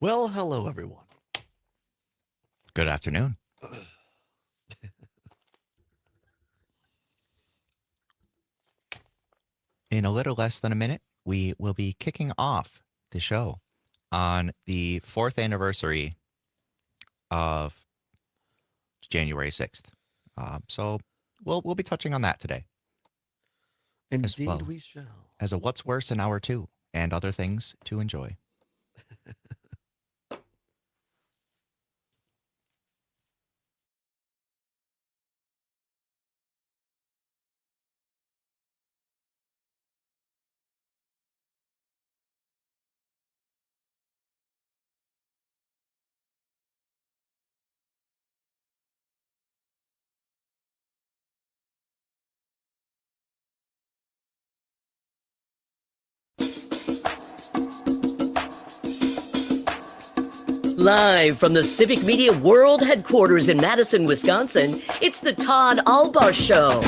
Well, hello, everyone. Good afternoon. In a little less than a minute, we will be kicking off the show on the 4th anniversary of January 6th. So we'll be touching on that today, as Indeed, well we shall. as a What's Worse in Hour 2 and other things to enjoy. Live from the Civic Media World Headquarters in Madison, Wisconsin, it's the Todd Allbaugh Show.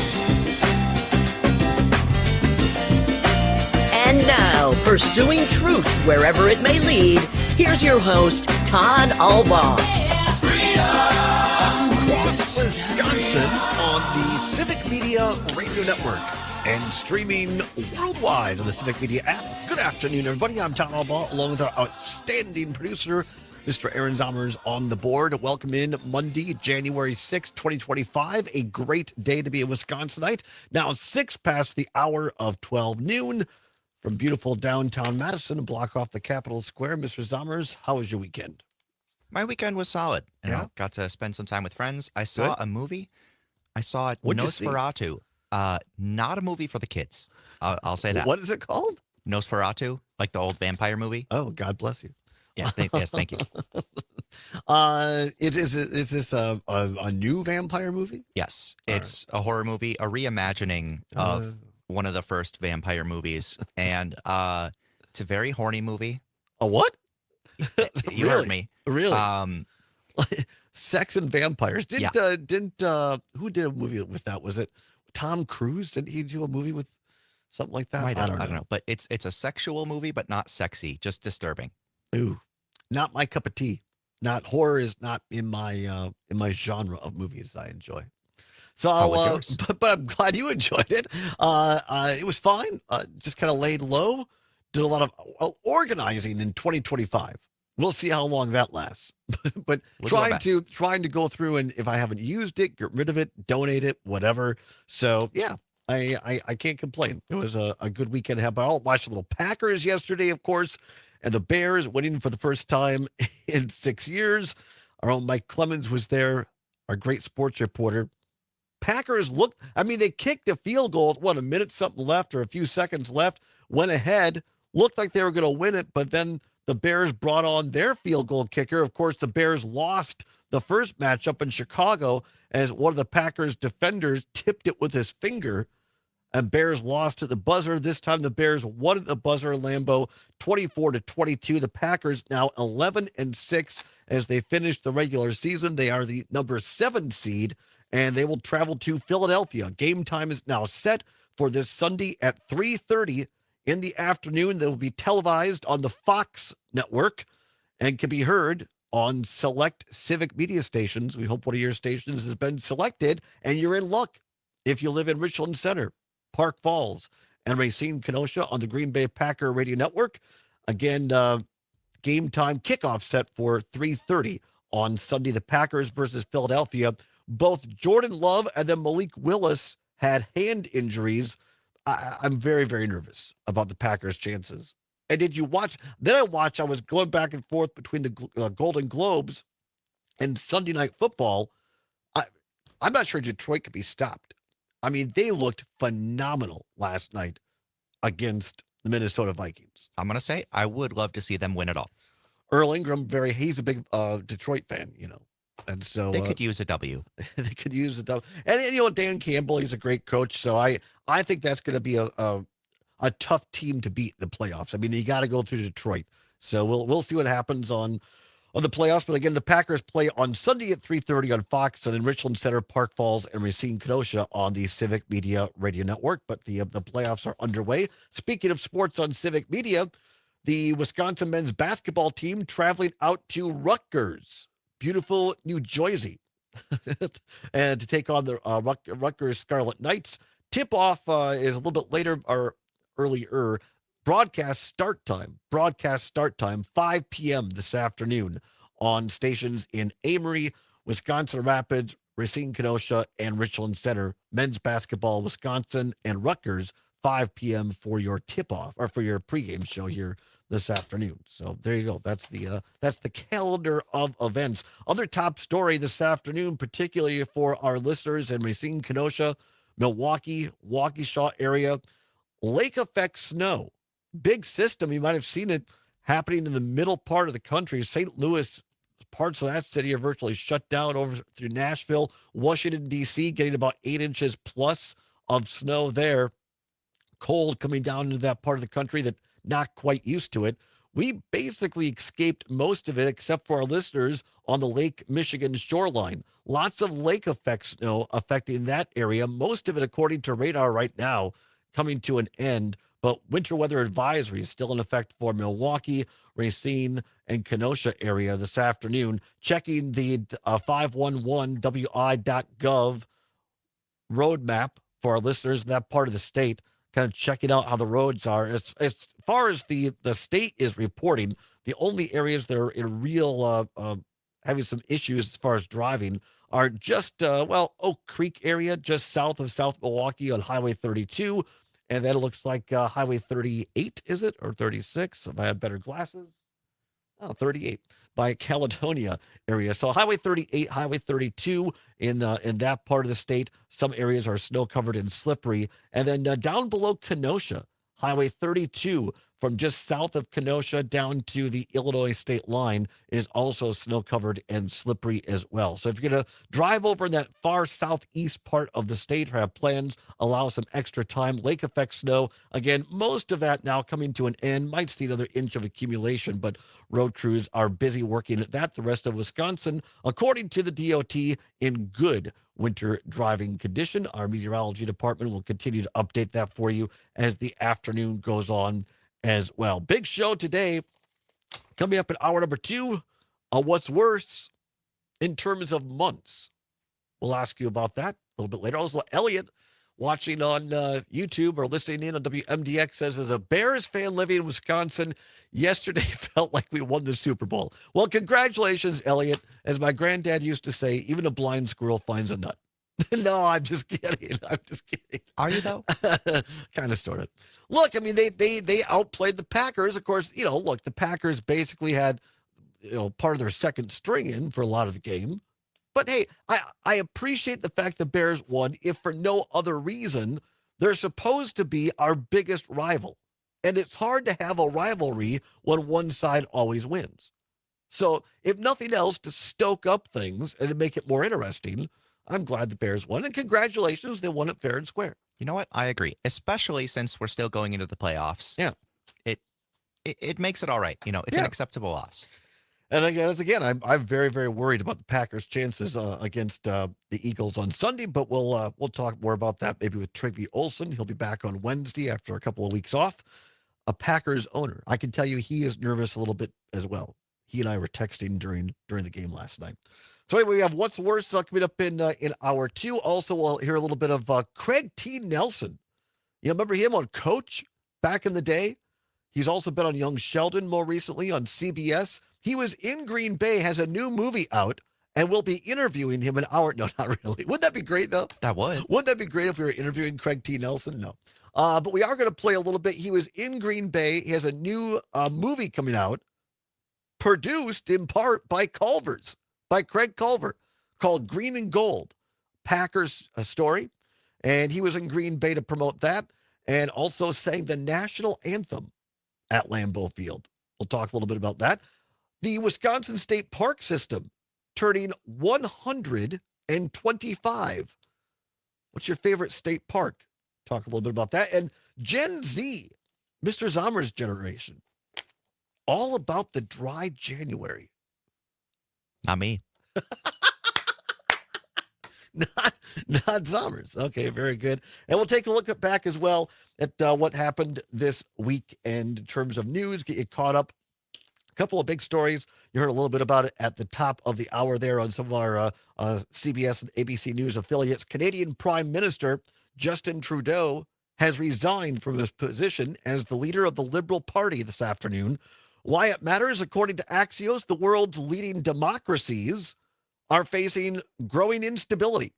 And now, pursuing truth wherever it may lead, here's your host, Todd Allbaugh. Across Wisconsin on the Civic Media Radio Network and streaming worldwide on the Civic Media app. Good afternoon, everybody. I'm Todd Allbaugh, along with our outstanding producer, Mr. Aaron Zommers, on the board. Welcome in Monday, January 6th, 2025. A great day to be a Wisconsinite. Now 6 past the hour of 12 noon from beautiful downtown Madison, a block off the Capitol Square. Mr. Zommers, how was your weekend? My weekend was solid. Yeah? Got to spend some time with friends. I saw Good. a movie. I saw What'd you see? Nosferatu. Not a movie for the kids. I'll say that. What is it called? Nosferatu, like the old vampire movie. Oh, God bless you. Yeah, yes, thank you. Is this a new vampire movie? Yes, it's a horror movie, a reimagining of one of the first vampire movies, and it's a very horny movie. A what? You heard me. Really? Sex and vampires. Yeah. Who did a movie with that? Was it Tom Cruise? Did he do a movie with something like that? I don't know. But it's a sexual movie, but not sexy, just disturbing. Ooh, not my cup of tea. Not horror is not in my genre of movies I enjoy. So How was yours? but I'm glad you enjoyed it. It was fine. Just kind of laid low. Did a lot of organizing in 2025. We'll see how long that lasts. But We'll do our trying to go through, and if I haven't used it, get rid of it, donate it, whatever. So yeah, I can't complain. It was a good weekend. I watched the little Packers yesterday, of course, and the Bears winning for the first time in 6 years. Our own Mike Clemens was there, our great sports reporter. Packers they kicked a field goal, a minute something left or a few seconds left, went ahead, looked like they were going to win it, but then the Bears brought on their field goal kicker. Of course, the Bears lost the first matchup in Chicago as one of the Packers defenders tipped it with his finger, and Bears lost at the buzzer. This time the Bears won at the buzzer in Lambeau, 24-22. The Packers now 11-6 as they finish the regular season. They are the number 7 seed, and they will travel to Philadelphia. Game time is now set for this Sunday at 3:30 in the afternoon. That will be televised on the Fox network and can be heard on select Civic Media stations. We hope one of your stations has been selected, and you're in luck if you live in Richland Center, Park Falls, and Racine, Kenosha on the Green Bay Packer Radio Network. Again, game time kickoff set for 3:30 on Sunday. The Packers versus Philadelphia. Both Jordan Love and then Malik Willis had hand injuries. I'm very, very nervous about the Packers' chances. And did you watch? Then I was going back and forth between the Golden Globes and Sunday Night Football. I'm not sure Detroit could be stopped. I mean, they looked phenomenal last night against the Minnesota Vikings. I'm going to say I would love to see them win it all. Earl Ingram, he's a big Detroit fan, and so They could use a W. they could use a W. And Dan Campbell, he's a great coach, so I think that's going to be a tough team to beat in the playoffs. I mean, you got to go through Detroit, so we'll see what happens on the playoffs. But again, the Packers play on Sunday at 3:30 on Fox and in Richland Center, Park Falls, and Racine, Kenosha on the Civic Media Radio Network. But the playoffs are underway. Speaking of sports on Civic Media, The Wisconsin men's basketball team traveling out to Rutgers, beautiful New Jersey, and to take on the Rutgers Scarlet Knights. Tip-off is a little bit later or earlier. Broadcast start time, 5 p.m. this afternoon on stations in Amory, Wisconsin Rapids, Racine Kenosha, and Richland Center. Men's basketball, Wisconsin and Rutgers, 5 p.m. for your tip-off or for your pregame show here this afternoon. So there you go. That's the calendar of events. Other top story this afternoon, particularly for our listeners in Racine, Kenosha, Milwaukee, Waukesha area, lake effect snow. Big system. You might have seen it happening in the middle part of the country. St. Louis, parts of that city are virtually shut down over through Nashville, Washington, D.C., getting about 8 inches plus of snow there. Cold coming down into that part of the country that not quite used to it. We basically escaped most of it, except for our listeners on the Lake Michigan shoreline. Lots of lake effect snow affecting that area. Most of it, according to radar right now, coming to an end. But winter weather advisory is still in effect for Milwaukee, Racine, and Kenosha area this afternoon. Checking the 511wi.gov roadmap for our listeners in that part of the state. Kind of checking out how the roads are. As far as the state is reporting, the only areas that are in real having some issues as far as driving are just, Oak Creek area, just south of South Milwaukee on Highway 32. And then it looks like Highway 38, is it? Or 36, if I had better glasses. Oh, 38 by Caledonia area. So Highway 38, Highway 32 in that part of the state. Some areas are snow covered and slippery. And then down below Kenosha, Highway 32 from just south of Kenosha down to the Illinois state line is also snow covered and slippery as well. So if you're going to drive over in that far southeast part of the state or have plans, allow some extra time. Lake effect snow, again, most of that now coming to an end. Might see another inch of accumulation, but road crews are busy working at that. The rest of Wisconsin, according to the DOT, in good winter driving condition. Our meteorology department will continue to update that for you as the afternoon goes on as well. Big show today. Coming up in hour number 2 on what's worse in terms of months. We'll ask you about that a little bit later. Also, Elliot, watching on YouTube or listening in on WMDX, says, as a Bears fan living in Wisconsin, yesterday felt like we won the Super Bowl. Well, congratulations, Elliot. As my granddad used to say, even a blind squirrel finds a nut. No, I'm just kidding. Are you, though? Kind of, sort of. Look, I mean, they outplayed the Packers. Of course, look, the Packers basically had, part of their second string in for a lot of the game. But hey, I appreciate the fact the Bears won, if for no other reason. They're supposed to be our biggest rival. And it's hard to have a rivalry when one side always wins. So if nothing else, to stoke up things and to make it more interesting, I'm glad the Bears won. And congratulations, they won it fair and square. You know what? I agree, especially since we're still going into the playoffs. Yeah. It makes it all right. It's an acceptable loss. And again, I'm very, very worried about the Packers' chances against the Eagles on Sunday, but we'll talk more about that maybe with Trigby Olson. He'll be back on Wednesday after a couple of weeks off. A Packers owner. I can tell you he is nervous a little bit as well. He and I were texting during the game last night. So anyway, we have what's worse coming up in hour 2. Also, we'll hear a little bit of Craig T. Nelson. You remember him on Coach back in the day? He's also been on Young Sheldon more recently on CBS. He was in Green Bay, has a new movie out, and we'll be interviewing him in hour. No, not really. Wouldn't that be great, though? That would. Wouldn't that be great if we were interviewing Craig T. Nelson? No. But we are going to play a little bit. He was in Green Bay. He has a new movie coming out, produced in part by Craig Culver, called Green and Gold, Packers story. And he was in Green Bay to promote that and also sang the national anthem at Lambeau Field. We'll talk a little bit about that. The Wisconsin State Park System turning 125. What's your favorite state park? Talk a little bit about that. And Gen Z, Mr. Zommer's generation, all about the dry January. Not me. Not Somers. Okay, very good. And we'll take a look back as well at what happened this weekend in terms of news, get you caught up. A couple of big stories. You heard a little bit about it at the top of the hour there on some of our CBS and ABC News affiliates. Canadian Prime Minister Justin Trudeau has resigned from his position as the leader of the Liberal Party this afternoon. Why it matters, according to Axios, the world's leading democracies are facing growing instability.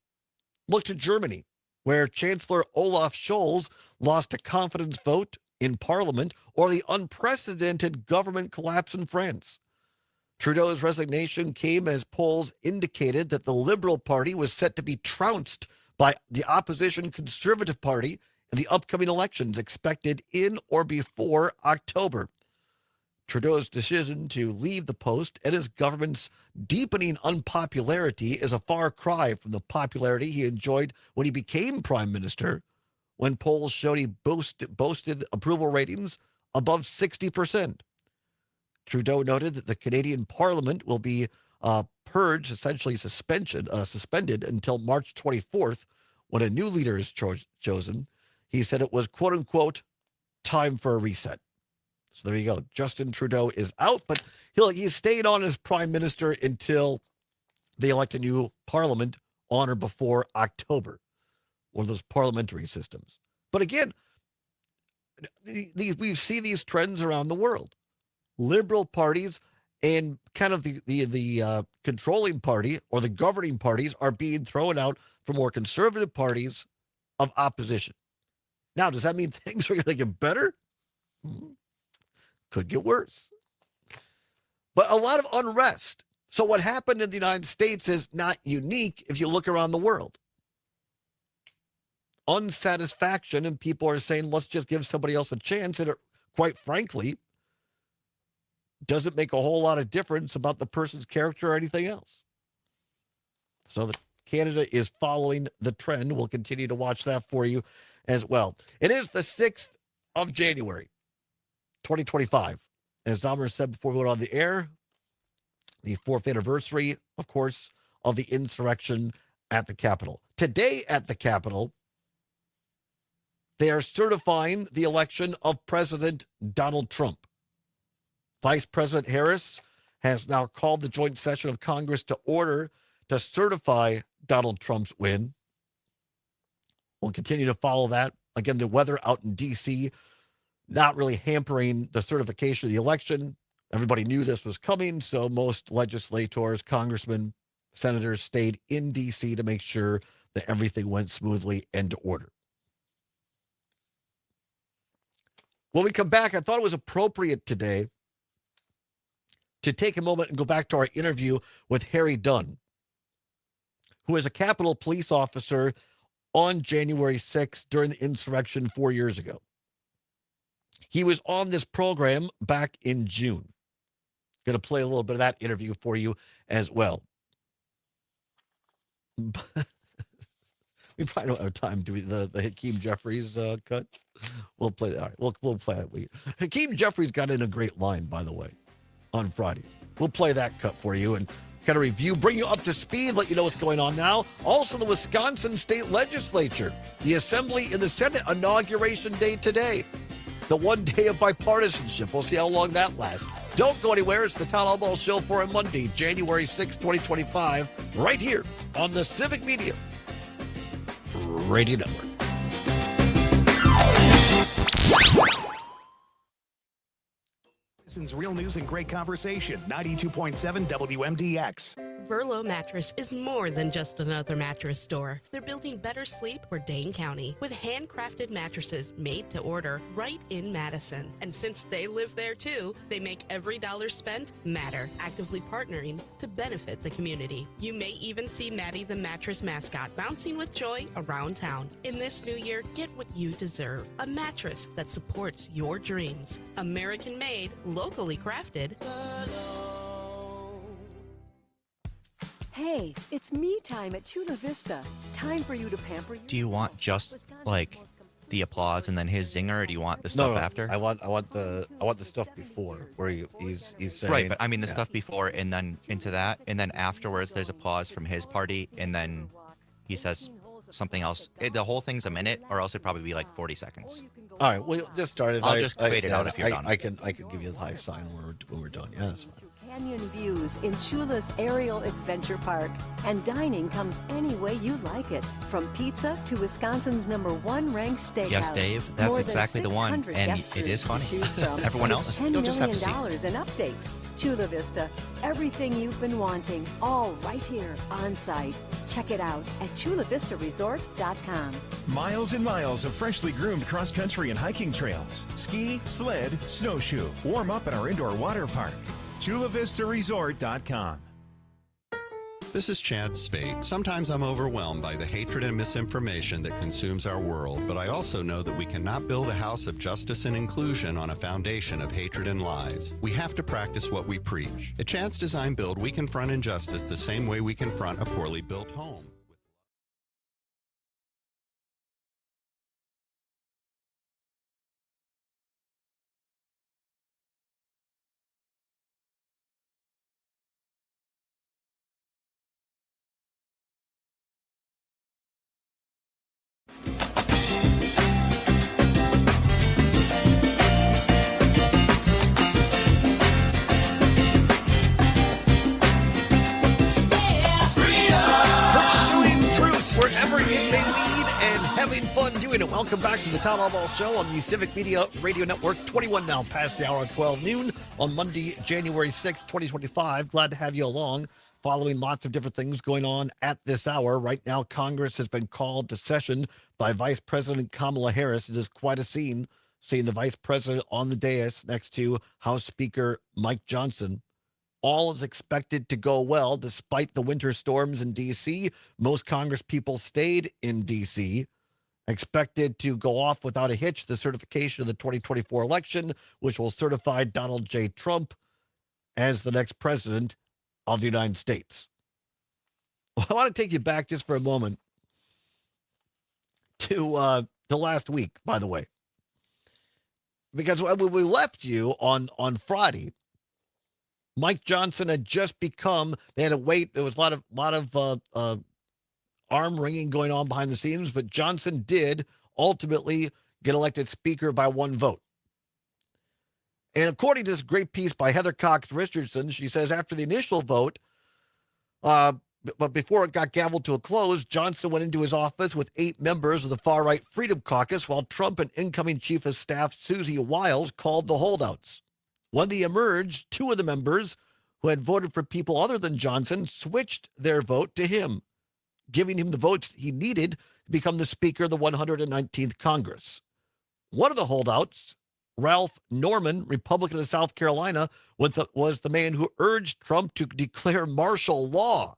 Look to Germany, where Chancellor Olaf Scholz lost a confidence vote in Parliament, or the unprecedented government collapse in France. Trudeau's resignation came as polls indicated that the Liberal Party was set to be trounced by the opposition Conservative Party in the upcoming elections expected in or before October. Trudeau's decision to leave the post and his government's deepening unpopularity is a far cry from the popularity he enjoyed when he became prime minister, when polls showed he boasted approval ratings above 60%. Trudeau noted that the Canadian Parliament will be purged, essentially suspended until March 24th, when a new leader is chosen. He said it was, quote unquote, time for a reset. So there you go. Justin Trudeau is out, but he's staying on as prime minister until they elect a new parliament on or before October, one of those parliamentary systems. But again, we see these trends around the world. Liberal parties and kind of the controlling party or the governing parties are being thrown out for more conservative parties of opposition. Now, does that mean things are going to get better? Could get worse. But a lot of unrest. So what happened in the United States is not unique if you look around the world. Unsatisfaction, and people are saying, let's just give somebody else a chance. And it, quite frankly, doesn't make a whole lot of difference about the person's character or anything else. So Canada is following the trend. We'll continue to watch that for you as well. It is the 6th of January, 2025. As Dahmer said before we went on the air, the 4th anniversary, of course, of the insurrection at the Capitol. Today at the Capitol, they are certifying the election of President Donald Trump. Vice President Harris has now called the joint session of Congress to order to certify Donald Trump's win. We'll continue to follow that. Again, the weather out in D.C. not really hampering the certification of the election. Everybody knew this was coming, so most legislators, congressmen, senators stayed in D.C. to make sure that everything went smoothly and to order. When we come back, I thought it was appropriate today to take a moment and go back to our interview with Harry Dunn, who is a Capitol police officer on January 6th during the insurrection 4 years ago. He was on this program back in June. Going to play a little bit of that interview for you as well. We probably don't have time to the Hakeem Jeffries cut. We'll play that. All right, we'll play that. Hakeem Jeffries got in a great line, by the way, on Friday. We'll play that cut for you and kind of review, bring you up to speed, let you know what's going on now. Also, the Wisconsin State Legislature, the Assembly and the Senate inauguration day today. The 1 day of bipartisanship. We'll see how long that lasts. Don't go anywhere. It's the Todd Allbaugh Show for a Monday, January 6, 2025, right here on the Civic Media Radio Network. Real news and great conversation. 92.7 WMDX. Verlo Mattress is more than just another mattress store. They're building better sleep for Dane County with handcrafted mattresses made to order right in Madison. And since they live there too, they make every dollar spent matter, actively partnering to benefit the community. You may even see Maddie the mattress mascot bouncing with joy around town. In this new year, get what you deserve. A mattress that supports your dreams. American made, locally crafted. Hey, it's me time at Chula Vista. Time for you to pamper you. Do you want just like the applause and then his zinger, or do you want the stuff after? I want the stuff before where he's saying, right, but I mean the stuff before and then into that, and then afterwards there's applause from his party, and then he says something else. The whole thing's a minute, or else it'd probably be like 40 seconds. All right, well, just start it. I'll just fade it out if you're done. I can give you the high sign when we're done. Yeah, that's fine. Canyon views in Chula's Aerial Adventure Park. And dining comes any way you like it. From pizza to Wisconsin's #1 ranked steakhouse. Yes, Dave, that's More than exactly the one. 600 And guest it is groups to funny. choose from. Everyone With else, $10 you'll just have to see. million in updates. Chula Vista, everything you've been wanting, all right here on site. Check it out at chulavistaresort.com. Miles and miles of freshly groomed cross-country and hiking trails. Ski, sled, snowshoe. Warm up at our indoor water park. chulavistaresort.com. This is Chad Spate. Sometimes I'm overwhelmed by the hatred and misinformation that consumes our world, but I also know that we cannot build a house of justice and inclusion on a foundation of hatred and lies. We have to practice what we preach. At Chad's Design Build, we confront injustice the same way we confront a poorly built home. Wherever it may lead and having fun doing it. Welcome back to the Todd Allbaugh Show on the Civic Media Radio Network. 21 now past the hour of 12 noon on Monday, January 6th, 2025. Glad to have you along. Following lots of different things going on at this hour. Right now, Congress has been called to session by Vice President Kamala Harris. It is quite a scene seeing the Vice President on the dais next to House Speaker Mike Johnson. All is expected to go well despite the winter storms in D.C. Most Congress people stayed in D.C., expected to go off without a hitch the certification of the 2024 election, which will certify Donald J. Trump as the next president of the United States. Well, I want to take you back just for a moment to last week, by the way, because when we left you on Friday, Mike Johnson had just become, they had to wait. There was a lot of arm wringing going on behind the scenes, but Johnson did ultimately get elected speaker by one vote. And according to this great piece by Heather Cox Richardson, she says after the initial vote, but before it got gavelled to a close, Johnson went into his office with 8 members of the far-right Freedom Caucus, while Trump and incoming Chief of Staff Susie Wiles called the holdouts. When they emerged, 2 of the members who had voted for people other than Johnson switched their vote to him, giving him the votes he needed to become the Speaker of the 119th Congress. One of the holdouts, Ralph Norman, Republican of South Carolina, was the man who urged Trump to declare martial law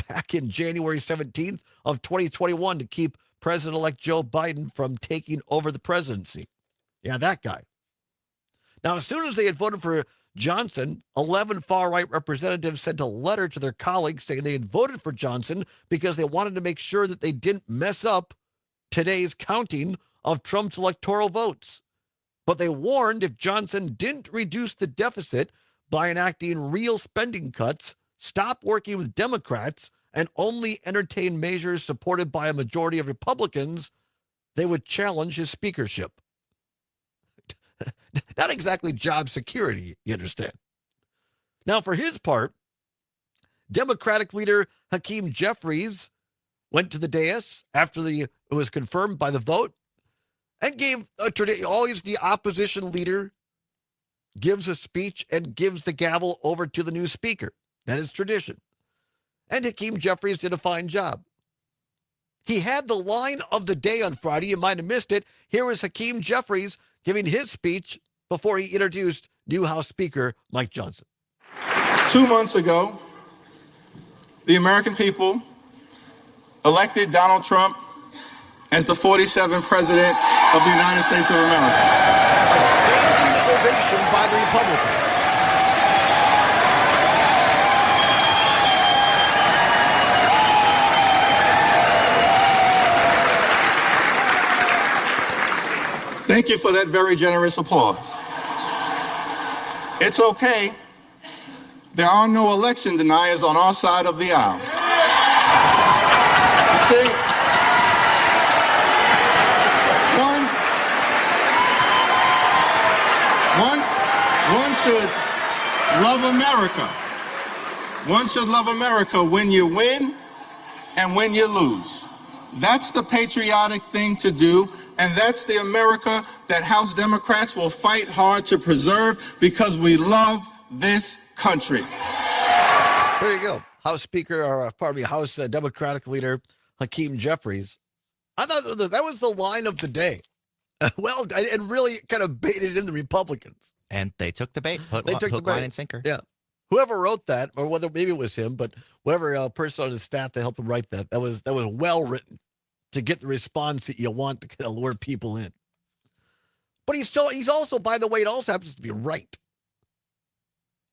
back in January 17th of 2021 to keep President-elect Joe Biden from taking over the presidency. Yeah, that guy. Now, as soon as they had voted for Johnson, 11 far-right representatives sent a letter to their colleagues saying they had voted for Johnson because they wanted to make sure that they didn't mess up today's counting of Trump's electoral votes. But they warned if Johnson didn't reduce the deficit by enacting real spending cuts, stop working with Democrats, and only entertain measures supported by a majority of Republicans, they would challenge his speakership. Not exactly job security, you understand. Now, for his part, Democratic leader Hakeem Jeffries went to the dais after it was confirmed by the vote and gave always the opposition leader gives a speech and gives the gavel over to the new speaker. That is tradition. And Hakeem Jeffries did a fine job. He had the line of the day on Friday. You might have missed it. Here is Hakeem Jeffries giving his speech before he introduced new House Speaker Mike Johnson. 2 months ago, the American people elected Donald Trump as the 47th President of the United States of America. A standing ovation by the Republicans. Thank you for that very generous applause. It's okay. There are no election deniers on our side of the aisle. One should love America. One should love America when you win and when you lose. That's the patriotic thing to do, and that's the America that House Democrats will fight hard to preserve because we love this country. There you go. House Speaker, or pardon me, House Democratic Leader Hakeem Jeffries. I thought that was the line of the day. Well, and really kind of baited in the Republicans. And they took the bait. They took hook, the bait. line, and sinker. Yeah. Whoever wrote that, or whether maybe it was him, but whatever person on his staff that helped him write that, that was well written to get the response that you want to kind of lure people in. But he's also, by the way, it also happens to be right.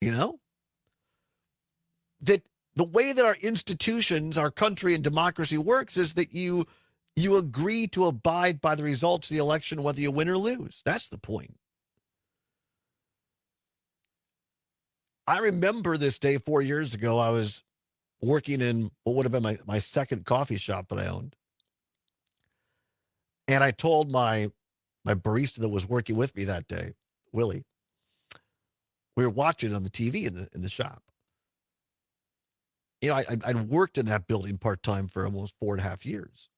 You know? That the way that our institutions, our country, and democracy works is that you agree to abide by the results of the election, whether you win or lose. That's the point. I remember this day 4 years ago. I was working in what would have been my second coffee shop that I owned. And I told my barista that was working with me that day, Willie, we were watching on the TV in the shop. You know, I'd worked in that building part-time for almost 4.5 years.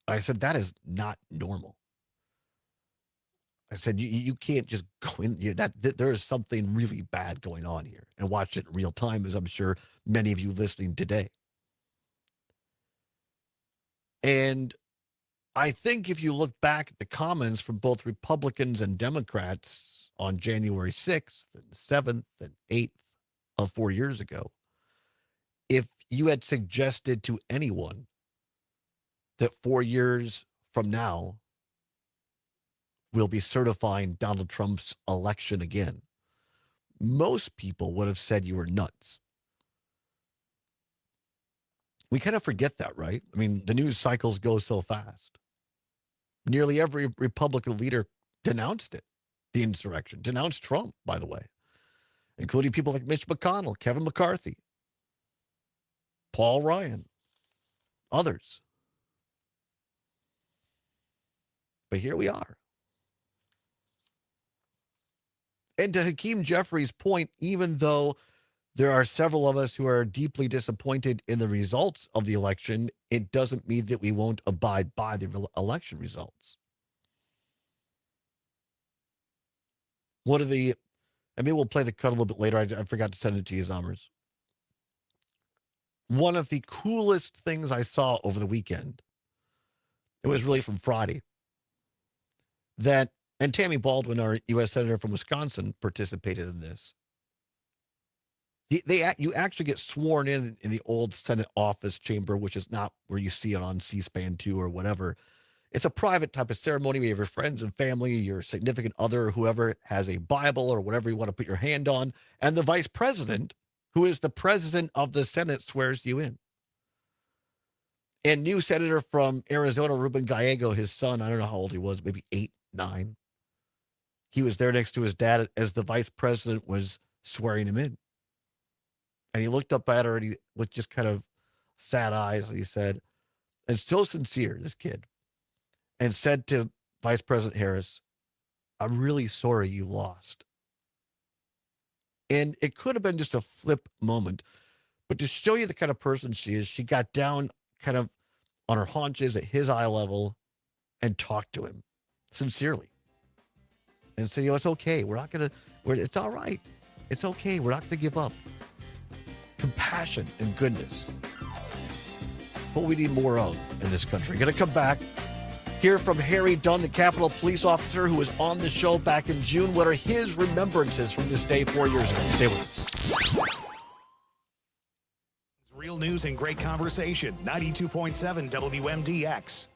I said, that is not normal. I said, you can't just go in. There is something really bad going on here. And watch it in real time, as I'm sure many of you listening today. And I think if you look back at the comments from both Republicans and Democrats on January 6th and 7th and 8th of 4 years ago, if you had suggested to anyone that 4 years from now we'll be certifying Donald Trump's election again, most people would have said you were nuts. We kind of forget that, right? I mean, the news cycles go so fast. Nearly every Republican leader denounced it, the insurrection, denounced Trump, by the way, including people like Mitch McConnell, Kevin McCarthy, Paul Ryan, others. But here we are. And to Hakeem Jeffries' point, even though there are several of us who are deeply disappointed in the results of the election, it doesn't mean that we won't abide by the election results. And maybe we'll play the cut a little bit later. I forgot to send it to you, Zommers. One of the coolest things I saw over the weekend, it was really from Friday, and Tammy Baldwin, our U.S. Senator from Wisconsin, participated in this. You actually get sworn in the old Senate office chamber, which is not where you see it on C-SPAN 2 or whatever. It's a private type of ceremony where you have your friends and family, your significant other, whoever has a Bible or whatever you want to put your hand on, and the vice president, who is the president of the Senate, swears you in. And new senator from Arizona, Ruben Gallego, his son, I don't know how old he was, maybe 8, 9. He was there next to his dad as the vice president was swearing him in. And he looked up at her and with just kind of sad eyes, he said, and so sincere, this kid, and said to Vice President Harris, I'm really sorry you lost. And it could have been just a flip moment, but to show you the kind of person she is, she got down kind of on her haunches at his eye level and talked to him sincerely. And said, it's okay. It's all right. It's okay. We're not going to give up. Compassion and goodness. What we need more of in this country. Going to come back, hear from Harry Dunn, the Capitol Police officer who was on the show back in June. What are his remembrances from this day 4 years ago? Stay with us. Real news and great conversation. 92.7 WMDX.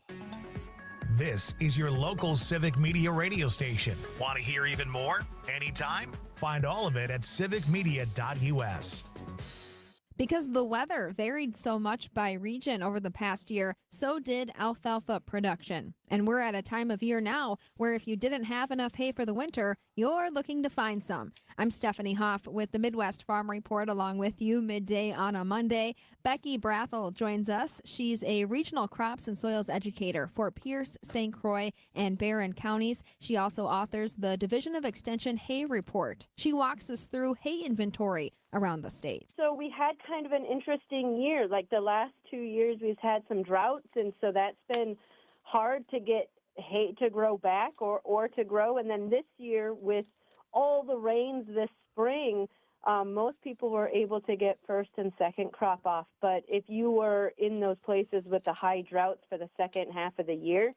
This is your local civic media radio station. Want to hear even more? Anytime? Find all of it at civicmedia.us. Because the weather varied so much by region over the past year, so did alfalfa production. And we're at a time of year now where if you didn't have enough hay for the winter, you're looking to find some. I'm Stephanie Hoff with the Midwest Farm Report along with you midday on a Monday. Becky Brathel joins us. She's a regional crops and soils educator for Pierce, St. Croix, and Barron counties. She also authors the Division of Extension Hay Report. She walks us through hay inventory around the state. So we had kind of an interesting year. Like the last 2 years, we've had some droughts, and so that's been hard to get hay to grow back or to grow. And then this year, with all the rains this spring, most people were able to get first and second crop off. But if you were in those places with the high droughts for the second half of the year,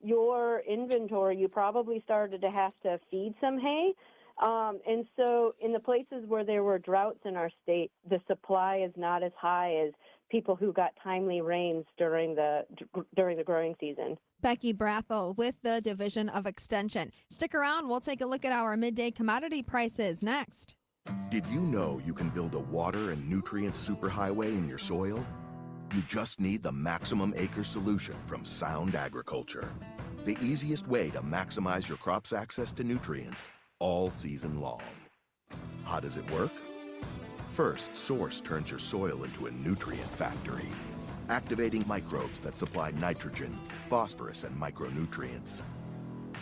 your inventory, you probably started to have to feed some hay. And so in the places where there were droughts in our state, the supply is not as high as people who got timely rains during the growing season. Becky Brathel with the Division of Extension. Stick around. We'll take a look at our midday commodity prices next. Did you know you can build a water and nutrient superhighway in your soil? You just need the Maximum Acre solution from Sound Agriculture. The easiest way to maximize your crop's access to nutrients all season long. How does it work? First, Source turns your soil into a nutrient factory, activating microbes that supply nitrogen, phosphorus, and micronutrients.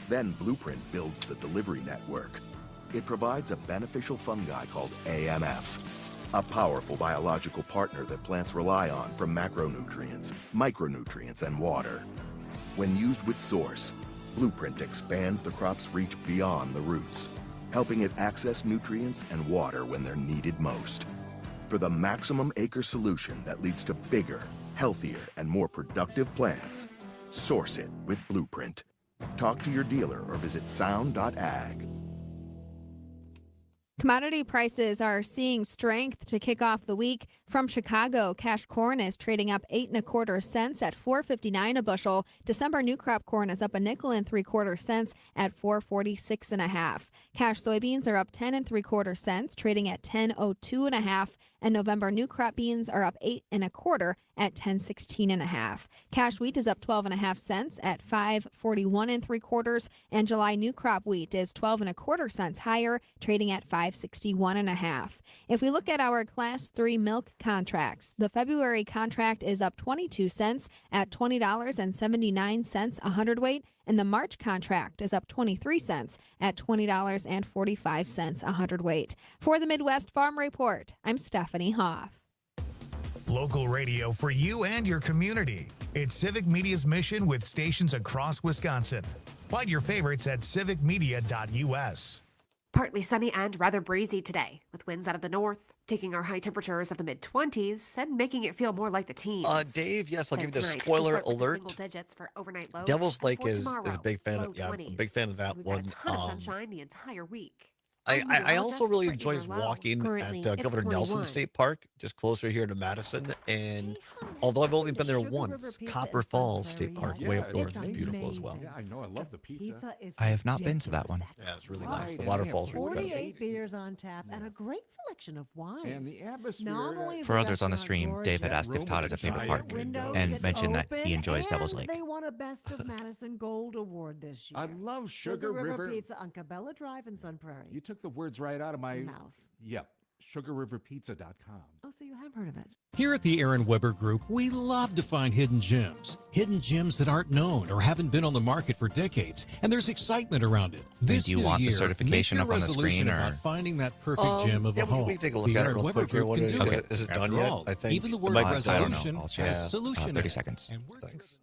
Then Blueprint builds the delivery network. It provides a beneficial fungi called AMF, a powerful biological partner that plants rely on for macronutrients, micronutrients, and water. When used with Source, Blueprint expands the crop's reach beyond the roots, helping it access nutrients and water when they're needed most. For the Maximum Acre solution that leads to bigger, healthier, and more productive plants, source it with Blueprint. Talk to your dealer or visit sound.ag. Commodity prices are seeing strength to kick off the week. From Chicago, cash corn is trading up 8 1/4 cents at $4.59 a bushel. December new crop corn is up a nickel and 3/4 cents at $4.46 1/2. Cash soybeans are up 10 3/4 cents, trading at $10.02 1/2. And November new crop beans are up 8 1/4 at $10.16 1/2. Cash wheat is up 12 1/2 cents at $5.41 3/4. And July new crop wheat is 12 1/4 cents higher, trading at $5.61 1/2. If we look at our Class 3 milk contracts, the February contract is up 22 cents at $20.79 a hundredweight, and the March contract is up 23 cents at $20.45 a hundredweight. For the Midwest Farm Report, I'm Stephanie Hoff. Local radio for you and your community. It's Civic Media's mission with stations across Wisconsin. Find your favorites at civicmedia.us. Partly sunny and rather breezy today, with winds out of the north, taking our high temperatures of the mid-20s and making it feel more like the teens. Dave, yes, I'll Then give you the tonight, spoiler we flirt with the alert. single digits for overnight lows, Devil's and Lake for is tomorrow, a big fan low of, yeah, I'm a 20s. big fan of that We've one. got a ton of sunshine the entire week. I also really enjoy Currently walking it's at Governor Nelson 21. State Park, just closer here to Madison. And although I've only been there once, Copper Falls State Park, way up north, is beautiful as well. Yeah, I know. I love the pizza. I have not been to that one. Yeah, it's really nice. The waterfalls are incredible. 48 beers on tap and a great selection of wines. And the atmosphere. Not only is For the others on the restaurant stream, Dave had gorgeous, asked if Todd has a favorite park windows and mentioned that open, he enjoys Devil's and Lake. They won a Best of Madison Gold Award this year. I love Sugar River Pizza on Cabela Drive in Sun Prairie. You took the words right out of my mouth. Yep. SugarRiverPizza.com. Oh, so you have heard of it. Here at the Aaron Weber Group, we love to find hidden gems that aren't known or haven't been on the market for decades, and there's excitement around it. This do you new want the year, certification make up your on the resolution screen, or- about finding that perfect gem of Yeah, a home. we can take a look the at it Aaron real Weber quick here. Group What can it do is. it. Is it done After yet? all, I think even the it word might be done. I don't know. resolution I'll check. has solution 30 in it. seconds. And we're Thanks.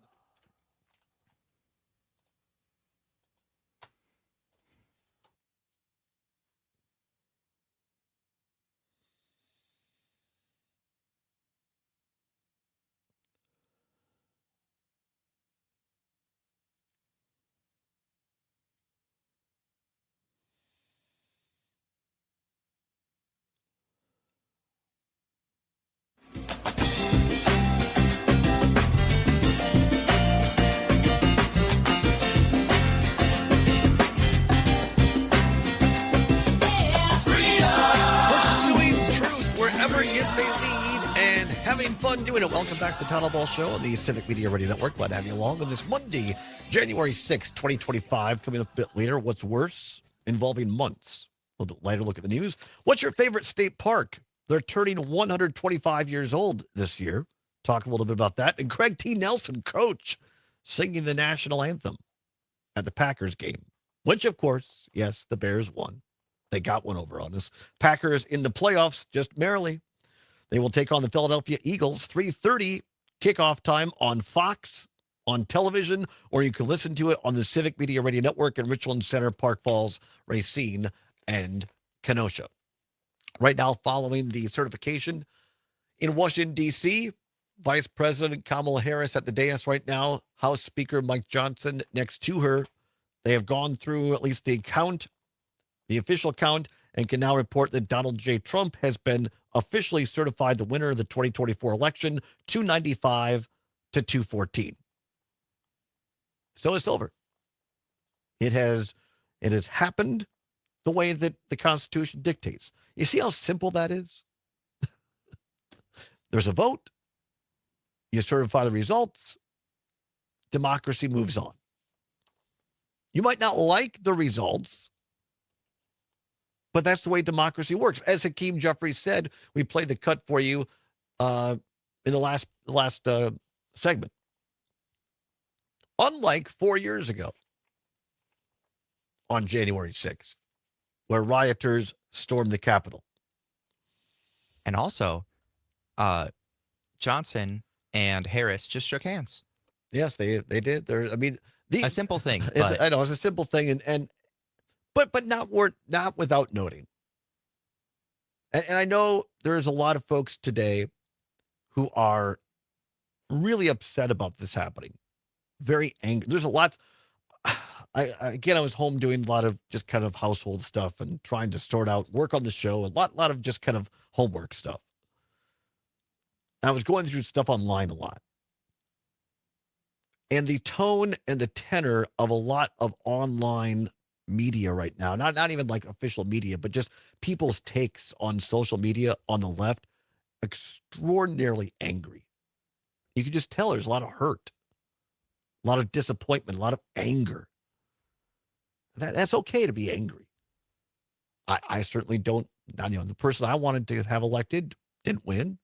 Pursuing truth wherever it may lead and having fun doing it. Welcome back to the Todd Allbaugh Show on the Civic Media Radio Network. Glad to have you along on this Monday, January 6th, 2025. Coming up a bit later, what's worse, involving months. A little bit lighter look at the news. What's your favorite state park? They're turning 125 years old this year. Talk a little bit about that. And Craig T. Nelson, coach, singing the national anthem at the Packers game, which, of course, yes, the Bears won. They got one over on us. Packers in the playoffs, just merrily. They will take on the Philadelphia Eagles, 3:30 kickoff time on Fox, on television, or you can listen to it on the Civic Media Radio Network in Richland Center, Park Falls, Racine, and Kenosha. Right now, following the certification in Washington, D.C., Vice President Kamala Harris at the dais right now, House Speaker Mike Johnson next to her. They have gone through at least the count, the official count, and can now report that Donald J. Trump has been officially certified the winner of the 2024 election, 295 to 214. So it's over. It has happened the way that the Constitution dictates. You see how simple that is? There's a vote. You certify the results. Democracy moves on. You might not like the results, but that's the way democracy works. As Hakeem Jeffries said, we played the cut for you in the last segment. Unlike 4 years ago, on January 6th, where rioters stormed the Capitol. And also, Johnson and Harris just shook hands. Yes, they did. A simple thing. I know it's a simple thing, but not without noting. And I know there's a lot of folks today who are really upset about this happening. Very angry. There's a lot. I was home doing a lot of just kind of household stuff and trying to sort out work on the show. A lot of just kind of homework stuff. I was going through stuff online a lot. And the tone and the tenor of a lot of online media right now, not even like official media, but just people's takes on social media on the left, extraordinarily angry. You can just tell there's a lot of hurt, a lot of disappointment, a lot of anger. That's okay to be angry. I certainly don't. The person I wanted to have elected didn't win.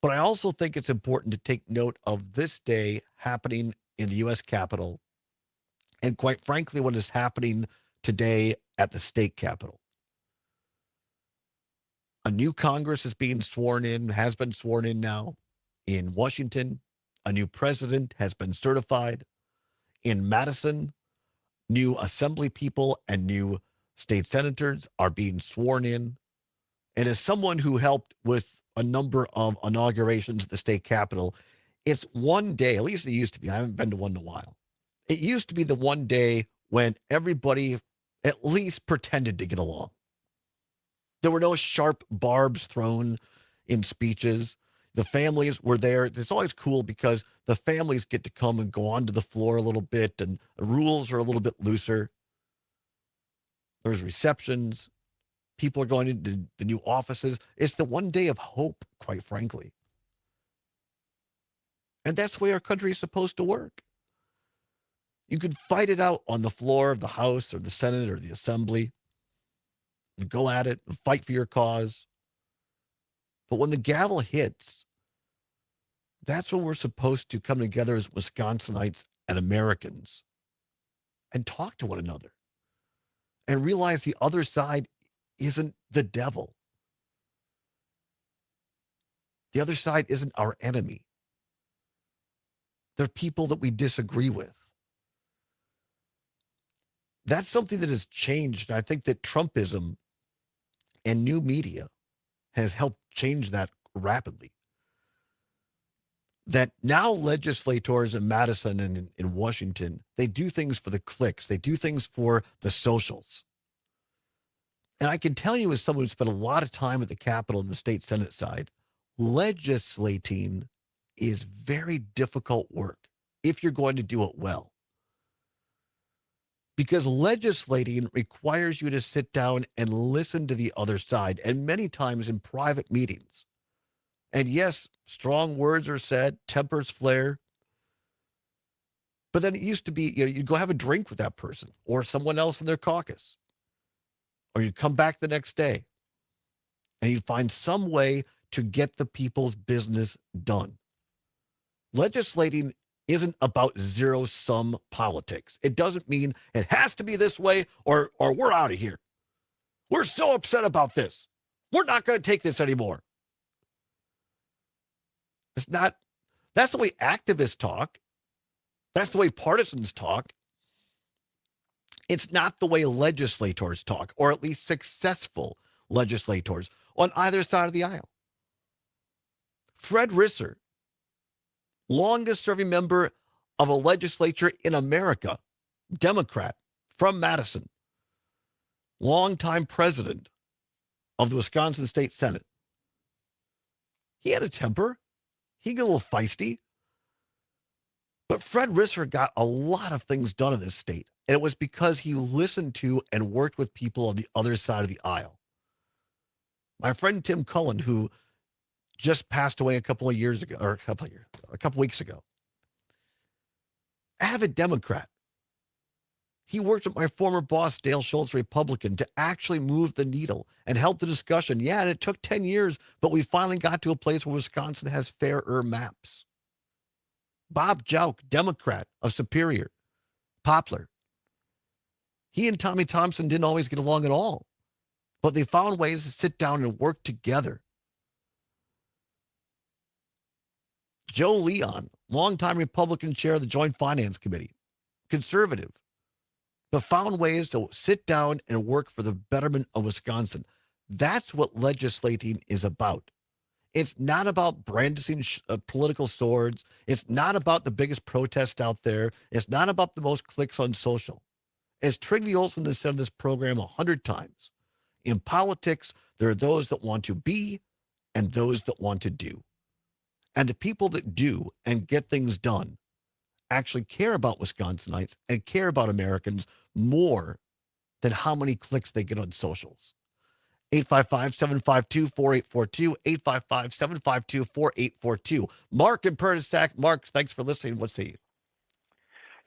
But I also think it's important to take note of this day happening in the U.S. Capitol, and quite frankly, what is happening today at the state capitol. A new Congress is being sworn in, has been sworn in now in Washington. A new president has been certified. In Madison, new assembly people and new state senators are being sworn in. And as someone who helped with a number of inaugurations at the state capitol, it's one day, at least it used to be. I haven't been to one in a while. It used to be the one day when everybody at least pretended to get along. There were no sharp barbs thrown in speeches. The families were there. It's always cool because the families get to come and go onto the floor a little bit, and the rules are a little bit looser. There's receptions. People are going into the new offices. It's the one day of hope, quite frankly. And that's the way our country is supposed to work. You could fight it out on the floor of the House or the Senate or the Assembly. You go at it, fight for your cause. But when the gavel hits, that's when we're supposed to come together as Wisconsinites and Americans and talk to one another and realize the other side isn't the devil. The other side isn't our enemy. They're people that we disagree with. That's something that has changed. I think that Trumpism and new media has helped change that rapidly. That now legislators in Madison and in Washington, they do things for the clicks. They do things for the socials. And I can tell you, as someone who spent a lot of time at the Capitol and the state Senate side, legislating is very difficult work if you're going to do it well. Because legislating requires you to sit down and listen to the other side, and many times in private meetings. And yes, strong words are said, tempers flare. But then it used to be, you'd go have a drink with that person or someone else in their caucus. or you'd come back the next day, and you'd find some way to get the people's business done. Legislating isn't about zero-sum politics. It doesn't mean it has to be this way or we're out of here. We're so upset about this. We're not going to take this anymore. It's not. That's the way activists talk. That's the way partisans talk. It's not the way legislators talk, or at least successful legislators on either side of the aisle. Fred Risser, longest-serving member of a legislature in America, Democrat from Madison, longtime president of the Wisconsin State Senate. He had a temper. He got a little feisty. But Fred Risser got a lot of things done in this state, and it was because he listened to and worked with people on the other side of the aisle. My friend Tim Cullen, who just passed away a couple weeks ago, avid Democrat. He worked with my former boss, Dale Schultz, Republican, to actually move the needle and help the discussion. Yeah, and it took 10 years, but we finally got to a place where Wisconsin has fairer maps. Bob Jauch, Democrat of Superior, Poplar. He and Tommy Thompson didn't always get along at all, but they found ways to sit down and work together. Joe Leon, longtime Republican chair of the Joint Finance Committee, conservative, but found ways to sit down and work for the betterment of Wisconsin. That's what legislating is about. It's not about brandishing political swords. It's not about the biggest protest out there. It's not about the most clicks on social. As Trygve Olsen has said in this program 100 times, in politics, there are those that want to be and those that want to do. And the people that do and get things done actually care about Wisconsinites and care about Americans more than how many clicks they get on socials. 855-752-4842, 855-752-4842. Mark in Pernisac. Mark, thanks for listening. What say you?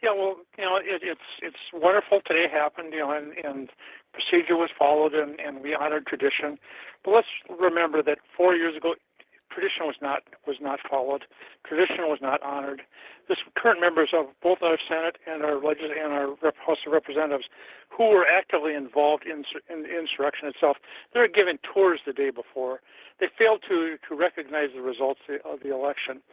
Yeah, well, it's wonderful today happened, and procedure was followed, and we honored tradition. But let's remember that 4 years ago, tradition was not followed. Tradition was not honored. This current members of both our Senate and our House of Representatives, who were actively involved in the insurrection itself, they were given tours the day before. They failed to recognize the results of the election.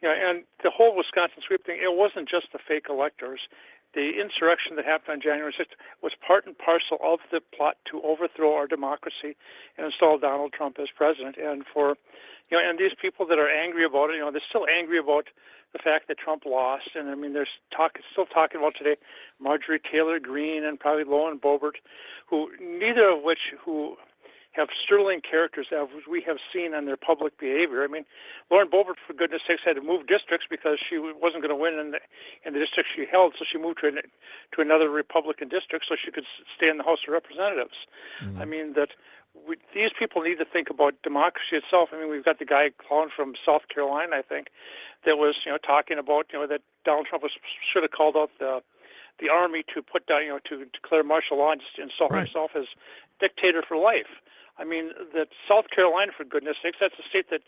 And the whole Wisconsin sweep thing, it wasn't just the fake electors. The insurrection that happened on January 6th was part and parcel of the plot to overthrow our democracy and install Donald Trump as president. And and these people that are angry about it, they're still angry about the fact that Trump lost. And I mean, there's still talking about today Marjorie Taylor Greene and probably Lauren Boebert, neither of which have sterling characters as we have seen in their public behavior. I mean, Lauren Boebert, for goodness sakes, had to move districts because she wasn't going to win in the district she held, so she moved to another Republican district so she could stay in the House of Representatives. Mm-hmm. I mean, these people need to think about democracy itself. I mean, we've got the guy calling from South Carolina, I think, that was talking about that Donald Trump should have called out the army to put down to declare martial law and just install himself as dictator for life. I mean, that South Carolina, for goodness sakes, that's a state that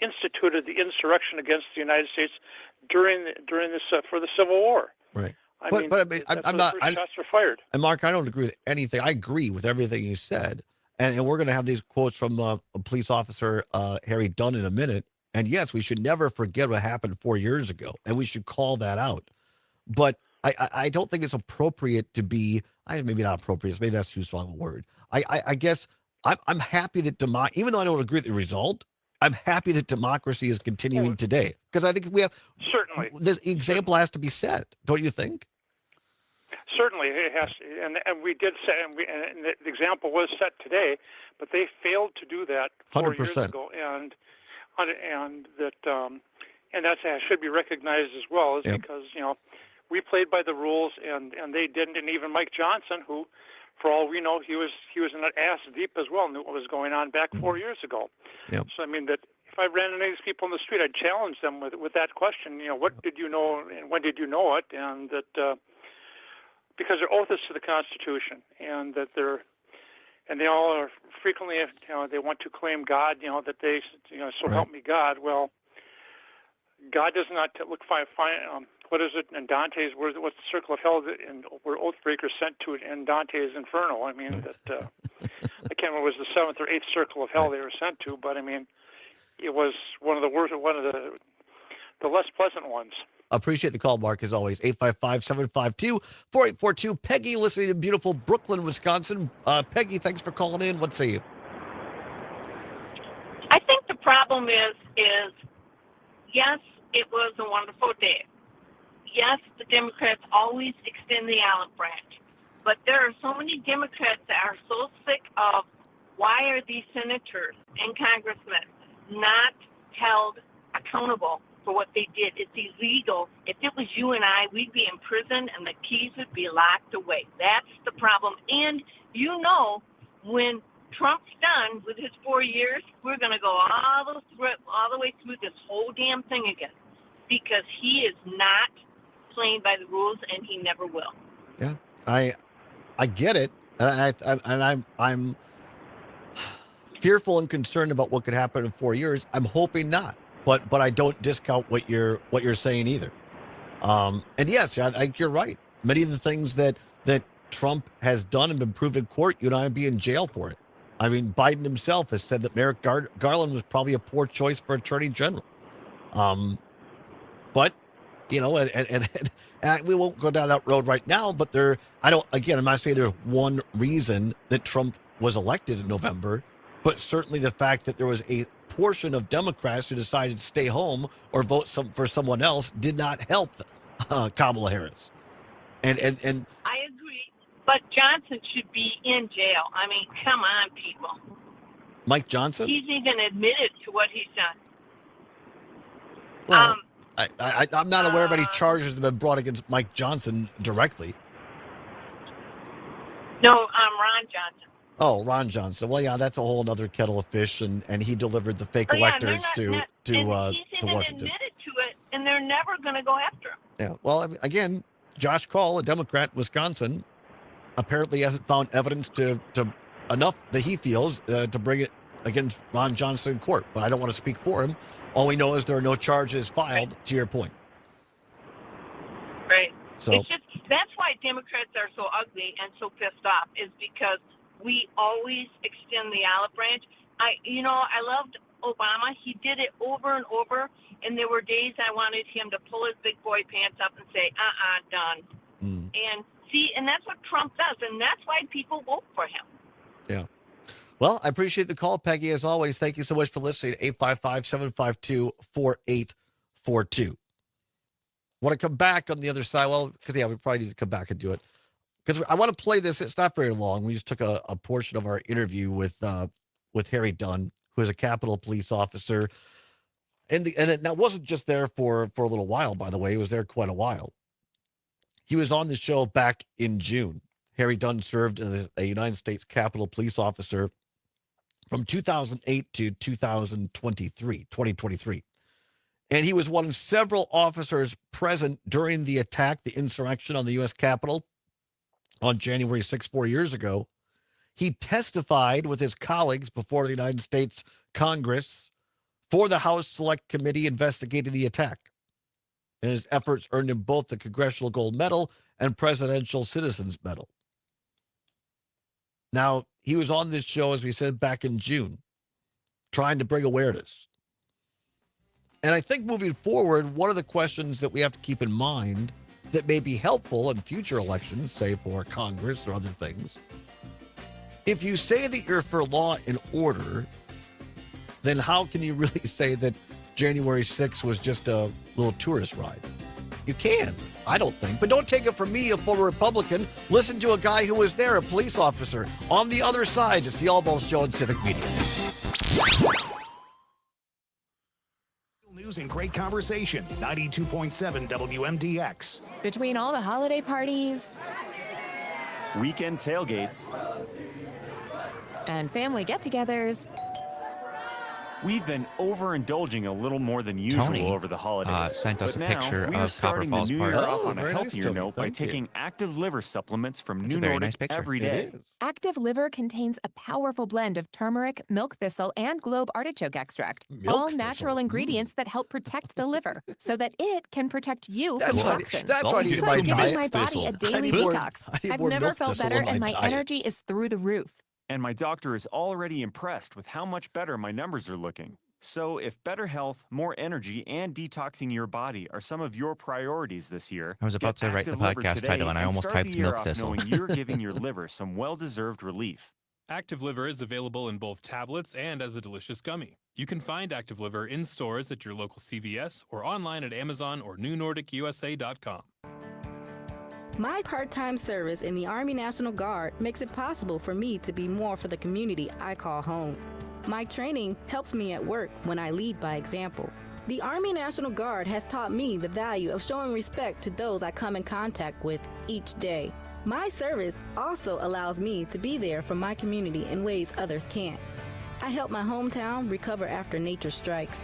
instituted the insurrection against the United States during this for the Civil War. Right. I mean, I'm not. Shots were fired. And Mark, I don't agree with anything. I agree with everything you said, and we're going to have these quotes from a police officer, Harry Dunn, in a minute. And yes, we should never forget what happened 4 years ago, and we should call that out. But I don't think it's appropriate to be. Maybe not appropriate. Maybe that's too strong a word. I guess. I'm happy that even though I don't agree with the result, I'm happy that democracy is continuing today, because I think we have certainly this example has to be set. Don't you think? Certainly, it has, and we did set, and the example was set today, but they failed to do that 4 years ago, and that should be recognized as well, is because we played by the rules, and they didn't, and even Mike Johnson, who, for all we know, he was in an ass deep as well, knew what was going on back 4 years ago. Yep. So I mean, that if I ran into these people in the street, I'd challenge them with that question. What did you know, and when did you know it? And that because they're oaths to the Constitution, and that they're and they all are frequently, they want to claim God, that they, so help me God. Well, God does not look fine. What is it in Dante's? What's the circle of hell where Oathbreaker sent to it in Dante's Inferno? I mean, that I can't remember if it was the seventh or eighth circle of hell they were sent to, but I mean, it was one of the worst, one of the less pleasant ones. Appreciate the call, Mark, as always. 855-752-4842. Peggy, listening in beautiful Brooklyn, Wisconsin. Peggy, thanks for calling in. What say you? I think the problem is yes, it was a wonderful day. Yes, the Democrats always extend the olive branch. But there are so many Democrats that are so sick of why are these senators and congressmen not held accountable for what they did. It's illegal. If it was you and I, we'd be in prison and the keys would be locked away. That's the problem. And when Trump's done with his 4 years, we're going to go all the way through this whole damn thing again, because he is not playing by the rules and he never will. Yeah, I get it, and I'm fearful and concerned about what could happen in 4 years. I'm hoping not, but I don't discount what you're saying either. And yes, I think you're right. Many of the things that Trump has done and been proved in court, you and I would be in jail for it. I mean, Biden himself has said that Merrick Garland was probably a poor choice for attorney general. But and we won't go down that road right now. But I'm not saying there's one reason that Trump was elected in November, but certainly the fact that there was a portion of Democrats who decided to stay home or vote for someone else did not help Kamala Harris. And I agree, but Johnson should be in jail. I mean, come on, people. Mike Johnson? He's even admitted to what he's done. Well, I'm not aware of any charges that have been brought against Mike Johnson directly. No, Ron Johnson. Oh, Ron Johnson. Well, yeah, that's a whole other kettle of fish, and he delivered the fake electors to he's even Washington. admitted to it, and they're never going to go after him. Yeah. Well, again, Josh Call, a Democrat in Wisconsin, apparently hasn't found evidence to enough that he feels to bring it against Ron Johnson in court. But I don't want to speak for him. All we know is there are no charges filed. To your point. Right. So it's just that's why Democrats are so ugly and so pissed off, is because we always extend the olive branch. I loved Obama. He did it over and over, and there were days I wanted him to pull his big boy pants up and say, done. And that's what Trump does, and that's why people vote for him. Yeah. Well, I appreciate the call, Peggy, as always. Thank you so much for listening. 855-752-4842. Want to come back on the other side? Well, because, we probably need to come back and do it. Because I want to play this. It's not very long. We just took a portion of our interview with Harry Dunn, who is a Capitol Police officer. And it wasn't just there for a little while, by the way. It was there quite a while. He was on the show back in June. Harry Dunn served as a United States Capitol Police officer from 2008 to 2023. And he was one of several officers present during the attack, the insurrection on the U.S. Capitol on January 6, 4 years ago. He testified with his colleagues before the United States Congress for the House Select Committee investigating the attack. And his efforts earned him both the Congressional Gold Medal and Presidential Citizens Medal. Now, he was on this show, as we said, back in June, trying to bring awareness. And I think moving forward, one of the questions that we have to keep in mind that may be helpful in future elections, say for Congress or other things, if you say that you're for law and order, then how can you really say that January 6th was just a little tourist ride? You can, I don't think. But don't take it from me, a former Republican. Listen to a guy who was there, a police officer, on the other side. It's the Allbaugh Show on Civic Media. News and great conversation. 92.7 WMDX. Between all the holiday parties, weekend tailgates, and family get-togethers, We've been overindulging a little more than usual Tony, over the holidays. sent us but a now picture we are of starting Copper the Falls new year Park. off on a very nice, healthier Tony. note by Thank you. taking active liver supplements from That's a New very Nordic nice picture. every It day. is. Active Liver contains a powerful blend of turmeric, milk thistle, and globe artichoke extract, Milk all thistle. natural ingredients that help protect the liver so that it can protect you That's from what I- toxins. that's what I need It's in my like giving diet. my body Thistle. a I daily need more- detox. I need I've more never milk felt thistle better, in my and my diet. energy is through the roof. And my doctor is already impressed with how much better my numbers are looking. So if better health, more energy, and detoxing your body are some of your priorities this year, I was about get to write the Active Liver podcast today title, and I almost start typed the year milk off thistle. knowing you're giving your liver some well-deserved relief. Active Liver is available in both tablets and as a delicious gummy. You can find Active Liver in stores at your local CVS or online at Amazon or NewNordicUSA.com. My part-time service in the Army National Guard makes it possible for me to be more for the community I call home. My training helps me at work when I lead by example. The Army National Guard has taught me the value of showing respect to those I come in contact with each day. My service also allows me to be there for my community in ways others can't. I help my hometown recover after nature strikes.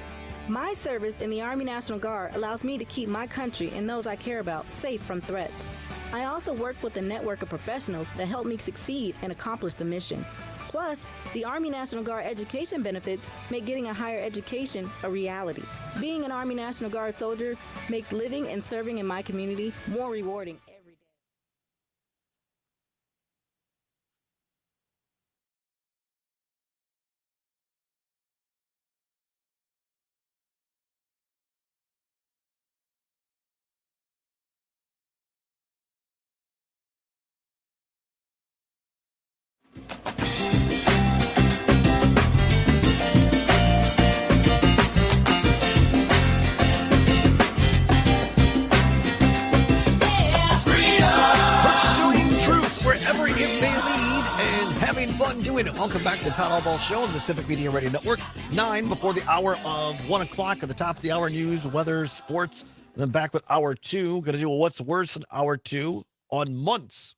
My service in the Army National Guard allows me to keep my country and those I care about safe from threats. I also work with a network of professionals that help me succeed and accomplish the mission. Plus, the Army National Guard education benefits make getting a higher education a reality. Being an Army National Guard soldier makes living and serving in my community more rewarding every day. Pursuing truth wherever it may lead and having fun doing it. Welcome back to the Todd Allbaugh Show on the Civic Media Radio Network. 9 before the hour of 1 o'clock at the top of the hour, news, weather, sports. And then back with hour 2. Going to do a what's worse in hour 2 on months.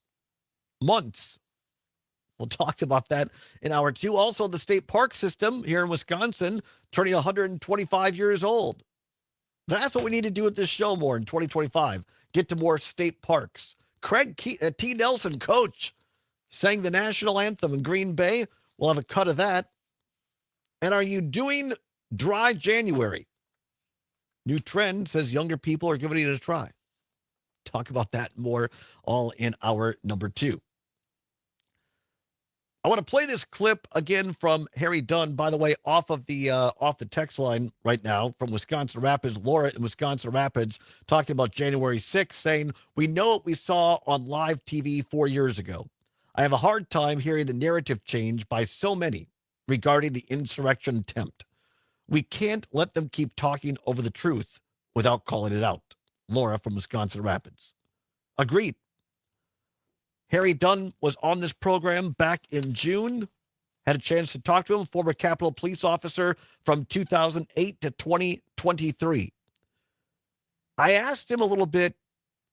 We'll talk about that in hour 2. Also, the state park system here in Wisconsin turning 125 years old. That's what we need to do with this show more in 2025. Get to more state parks. Craig T. Nelson, coach, sang the national anthem in Green Bay. We'll have a cut of that. And are you doing dry January? New trend says younger people are giving it a try. Talk about that more all in hour number 2. I want to play this clip again from Harry Dunn, by the way, off the text line right now from Wisconsin Rapids. Laura in Wisconsin Rapids talking about January 6th, saying, "We know what we saw on live TV 4 years ago. I have a hard time hearing the narrative change by so many regarding the insurrection attempt. We can't let them keep talking over the truth without calling it out." Laura from Wisconsin Rapids. Agreed. Harry Dunn was on this program back in June. Had a chance to talk to him, former Capitol Police officer from 2008 to 2023. I asked him a little bit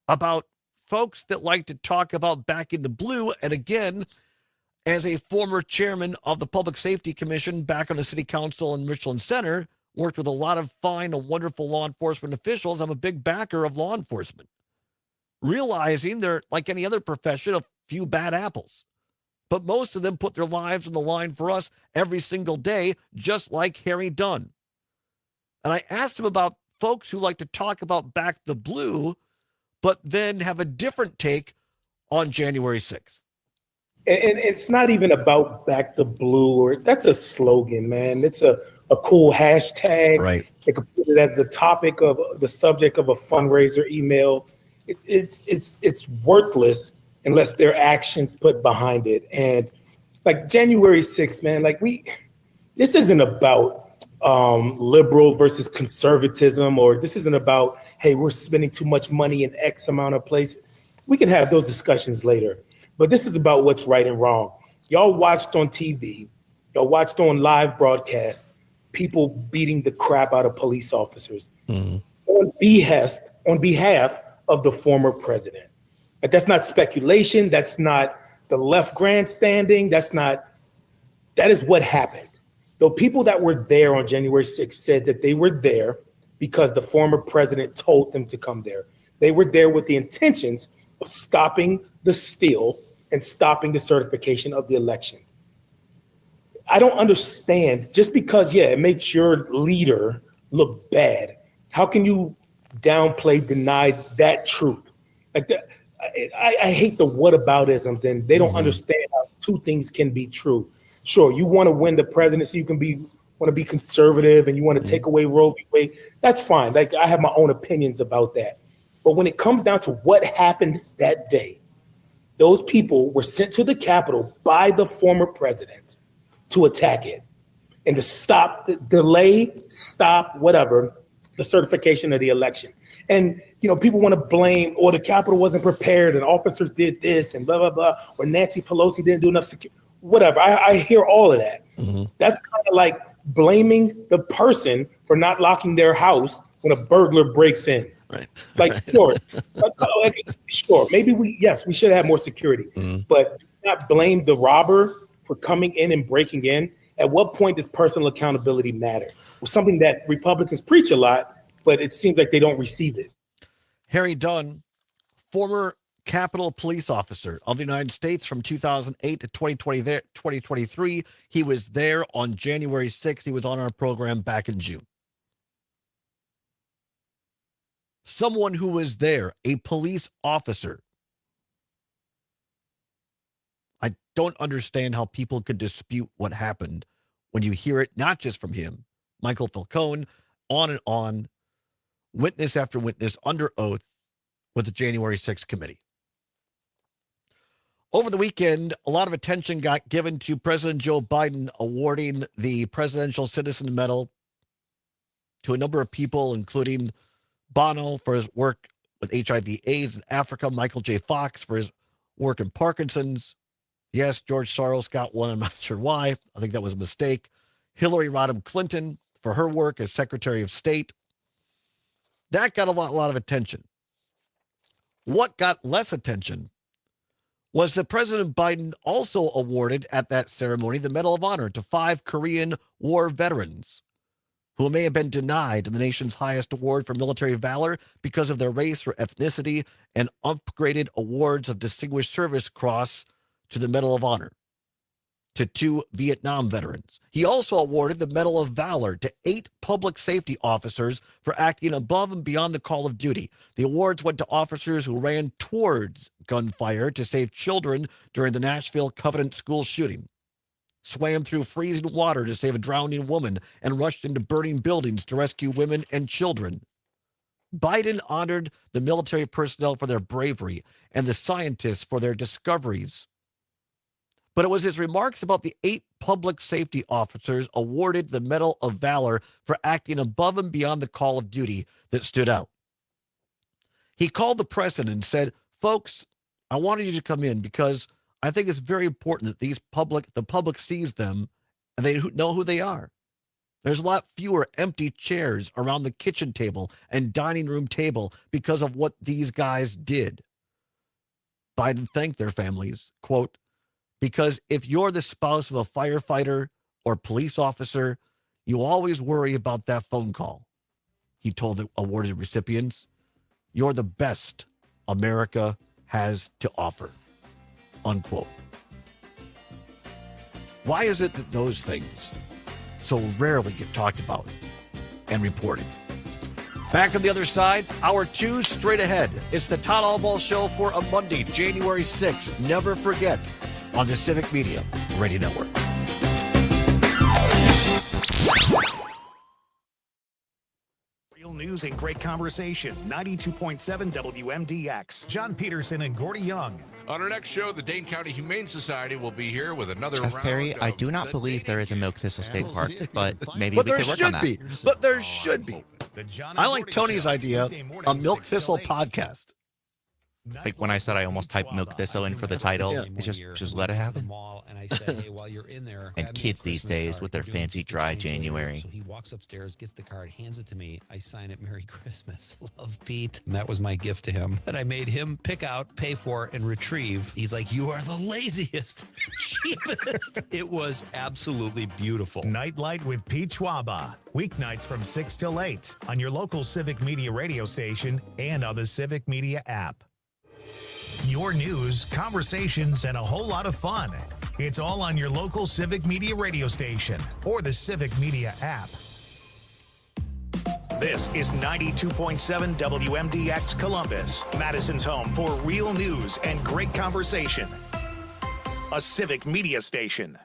about folks that like to talk about back in the blue. And again, as a former chairman of the Public Safety Commission back on the city council in Richland Center, worked with a lot of fine and wonderful law enforcement officials. I'm a big backer of law enforcement. Realizing they're, like any other profession, a few bad apples. But most of them put their lives on the line for us every single day, just like Harry Dunn. And I asked him about folks who like to talk about back the blue, but then have a different take on January 6th. And it's not even about back the blue, or that's a slogan, man. It's a cool hashtag. Right. They could put it as the topic of the subject of a fundraiser email. It's worthless unless there are actions put behind it. And like January 6th, man, this isn't about liberal versus conservatism, or this isn't about, hey, we're spending too much money in X amount of places. We can have those discussions later. But this is about what's right and wrong. Y'all watched on TV, y'all watched on live broadcast, people beating the crap out of police officers on behalf of the former president. But that's not speculation. That's not the left grandstanding. That is what happened. The people that were there on January 6th said that they were there because the former president told them to come there. They were there with the intentions of stopping the steal and stopping the certification of the election. I don't understand, just because, it makes your leader look bad, how can you downplay, deny that truth? Like that, I hate the whataboutisms, and they don't understand how two things can be true. Sure, you want to win the presidency, you want to be conservative, and you want to take away Roe v. Wade. That's fine. Like, I have my own opinions about that. But when it comes down to what happened that day, those people were sent to the Capitol by the former president to attack it and to stop, whatever, the certification of the election. And, people want to blame, or the Capitol wasn't prepared and officers did this and blah, blah, blah, or Nancy Pelosi didn't do enough security, whatever. I hear all of that. That's kind of like blaming the person for not locking their house when a burglar breaks in. Right. Like, sure, sure. Maybe we should have more security, but not blame the robber for coming in and breaking in. At what point does personal accountability matter? Well, something that Republicans preach a lot, but it seems like they don't receive it. Harry Dunn, former Capitol Police Officer of the United States from 2008 to 2023. He was there on January 6th. He was on our program back in June. Someone who was there, a police officer. I don't understand how people could dispute what happened when you hear it, not just from him, Michael Falcone, on and on, witness after witness, under oath with the January 6th committee. Over the weekend, a lot of attention got given to President Joe Biden awarding the Presidential Citizen Medal to a number of people, including Bono for his work with HIV/AIDS in Africa, Michael J. Fox for his work in Parkinson's. Yes, George Soros got one. I'm not sure why. I think that was a mistake. Hillary Rodham Clinton for her work as Secretary of State. That got a lot of attention. What got less attention was that President Biden also awarded at that ceremony the Medal of Honor to 5 Korean War veterans who may have been denied the nation's highest award for military valor because of their race or ethnicity, and upgraded awards of Distinguished Service Cross to the Medal of Honor to 2 Vietnam veterans. He also awarded the Medal of Valor to 8 public safety officers for acting above and beyond the call of duty. The awards went to officers who ran towards gunfire to save children during the Nashville Covenant school shooting, swam through freezing water to save a drowning woman, and rushed into burning buildings to rescue women and children. Biden honored the military personnel for their bravery and the scientists for their discoveries. But it was his remarks about the 8 public safety officers awarded the Medal of Valor for acting above and beyond the call of duty that stood out. He called the president and said, "Folks, I wanted you to come in because I think it's very important that the public sees them and they know who they are. There's a lot fewer empty chairs around the kitchen table and dining room table because of what these guys did." Biden thanked their families, quote, "Because if you're the spouse of a firefighter or police officer, you always worry about that phone call." He told the awarded recipients, "You're the best America has to offer," unquote. Why is it that those things so rarely get talked about and reported? Back on the other side, hour 2 straight ahead. It's the Todd Allbaugh Show for a Monday, January 6th. Never forget, on the Civic Media Radio Network. Real news and great conversation. 92.7 WMDX. John Peterson and Gordy Young. On our next show, the Dane County Humane Society will be here with another Jeff round Perry, I of do not believe there is a Milk Thistle State Park, but maybe But we there could work on should that. be. But there should be. I like Tony's idea, a Milk Thistle podcast. Like when I said I almost typed Milk Thistle in for the title, it's just let it happen. And I said, hey, while you're in there, And grab me a kids these Christmas days card. with their We're doing fancy Gift dry exchange later. January. So he walks upstairs, gets the card, hands it to me. I sign it, Merry Christmas. Love, Pete. And that was my gift to him. And I made him pick out, pay for, and retrieve. He's like, you are the laziest, cheapest. It was absolutely beautiful. Nightlight with Pete Schwaba. Weeknights from 6 till 8 on your local Civic Media radio station and on the Civic Media app. Your news, conversations, and a whole lot of fun. It's all on your local Civic Media radio station or the Civic Media app. This is 92.7 WMDX Columbus, Madison's home for real news and great conversation. A Civic Media station.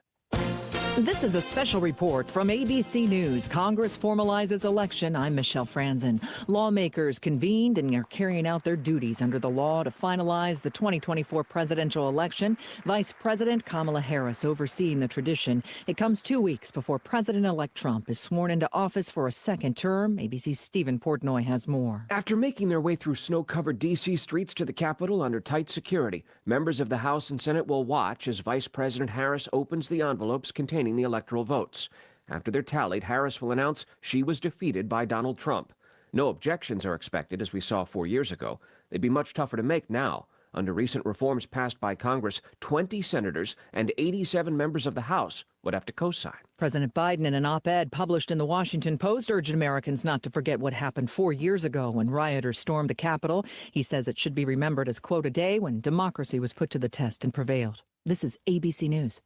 This is a special report from ABC News. Congress formalizes election. I'm Michelle Franzen. Lawmakers convened and are carrying out their duties under the law to finalize the 2024 presidential election. Vice President Kamala Harris overseeing the tradition. It comes 2 weeks before President-elect Trump is sworn into office for a second term. ABC's Stephen Portnoy has more. After making their way through snow-covered D.C. streets to the Capitol under tight security, members of the House and Senate will watch as Vice President Harris opens the envelopes containing the electoral votes. After they're tallied, Harris will announce she was defeated by Donald Trump. No objections are expected, as we saw 4 years ago. They'd be much tougher to make now. Under recent reforms passed by Congress, 20 senators and 87 members of the House would have to co-sign. President Biden, in an op-ed published in the Washington Post, urged Americans not to forget what happened 4 years ago when rioters stormed the Capitol. He says it should be remembered as, quote, a day when democracy was put to the test and prevailed. This is ABC News.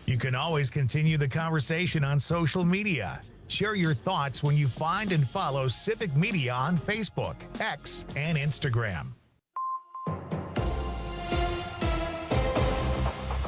You can always continue the conversation on social media. Share your thoughts when you find and follow Civic Media on Facebook, X, and Instagram.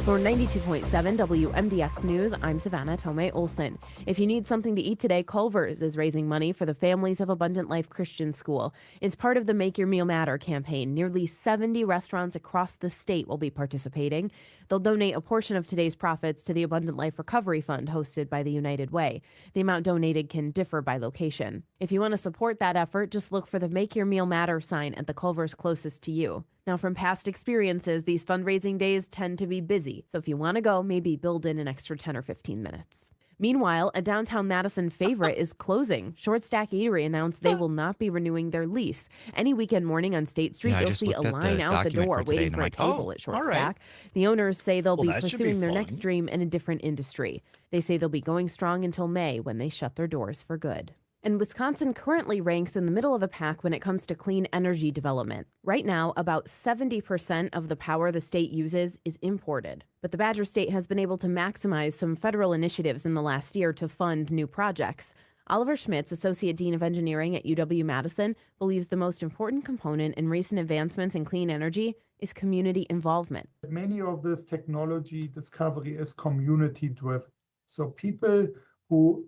For 92.7 WMDX News, I'm Savannah Tomei Olson. If you need something to eat today, Culver's is raising money for the Families of Abundant Life Christian School. It's part of the Make Your Meal Matter campaign. Nearly 70 restaurants across the state will be participating. They'll donate a portion of today's profits to the Abundant Life Recovery Fund hosted by the United Way. The amount donated can differ by location. If you want to support that effort, just look for the Make Your Meal Matter sign at the Culver's closest to you. Now, from past experiences, these fundraising days tend to be busy, so if you want to go, maybe build in an extra 10 or 15 minutes. Meanwhile, a downtown Madison favorite is closing. Short Stack Eatery announced they will not be renewing their lease. Any weekend morning on State Street, you'll see a line out the door waiting for a table at Short Stack. The owners say they'll be pursuing their next dream in a different industry. They say they'll be going strong until May when they shut their doors for good. And Wisconsin currently ranks in the middle of the pack when it comes to clean energy development. Right now, about 70% of the power the state uses is imported. But the Badger State has been able to maximize some federal initiatives in the last year to fund new projects. Oliver Schmitz, Associate Dean of Engineering at UW-Madison, believes the most important component in recent advancements in clean energy is community involvement. Many of this technology discovery is community-driven. So people who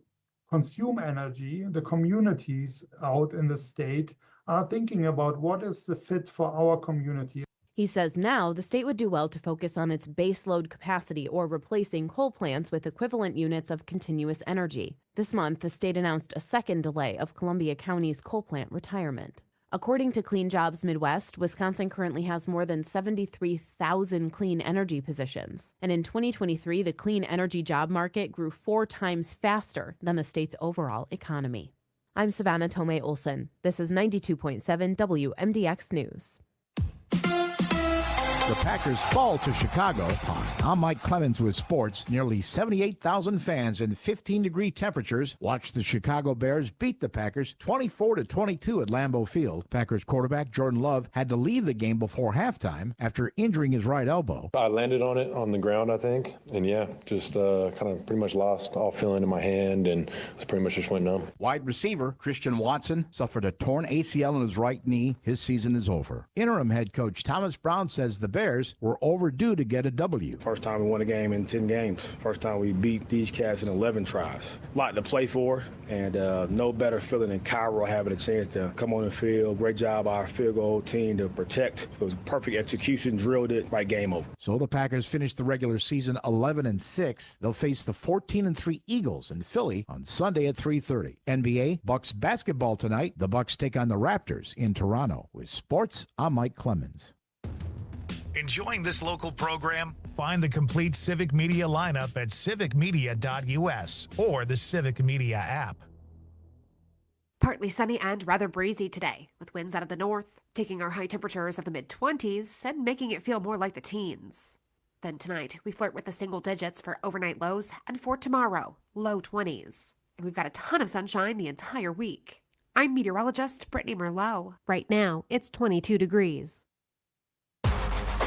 consume energy, the communities out in the state are thinking about what is the fit for our community. He says now the state would do well to focus on its baseload capacity or replacing coal plants with equivalent units of continuous energy. This month, the state announced a second delay of Columbia County's coal plant retirement. According to Clean Jobs Midwest, Wisconsin currently has more than 73,000 clean energy positions. And in 2023, the clean energy job market grew 4 times faster than the state's overall economy. I'm Savannah Tomei Olson. This is 92.7 WMDX News. The Packers fall to Chicago. Hi, I'm Mike Clemens with sports. Nearly 78,000 fans in 15-degree temperatures watched the Chicago Bears beat the Packers 24-22 at Lambeau Field. Packers quarterback Jordan Love had to leave the game before halftime after injuring his right elbow. I landed on it on the ground, I think, and just kind of pretty much lost all feeling in my hand and pretty much just went numb. Wide receiver Christian Watson suffered a torn ACL in his right knee. His season is over. Interim head coach Thomas Brown says the Bears were overdue to get a W. First time we won a game in 10 games. First time we beat these cats in 11 tries. A lot to play for, and no better feeling than Cairo having a chance to come on the field. Great job our field goal team to protect. It was perfect execution, drilled it, right, game over. So the Packers finished the regular season 11-6. They'll face the 14-3 Eagles in Philly on Sunday at 3:30. NBA Bucks basketball tonight. The Bucks take on the Raptors in Toronto. With sports, I'm Mike Clemens. Enjoying this local program? Find the complete Civic Media lineup at civicmedia.us or the Civic Media app. Partly sunny and rather breezy today, with winds out of the north, taking our high temperatures of the mid-20s and making it feel more like the teens. Then tonight, we flirt with the single digits for overnight lows, and for tomorrow, low 20s. And we've got a ton of sunshine the entire week. I'm meteorologist Brittany Merlot. Right now, it's 22 degrees.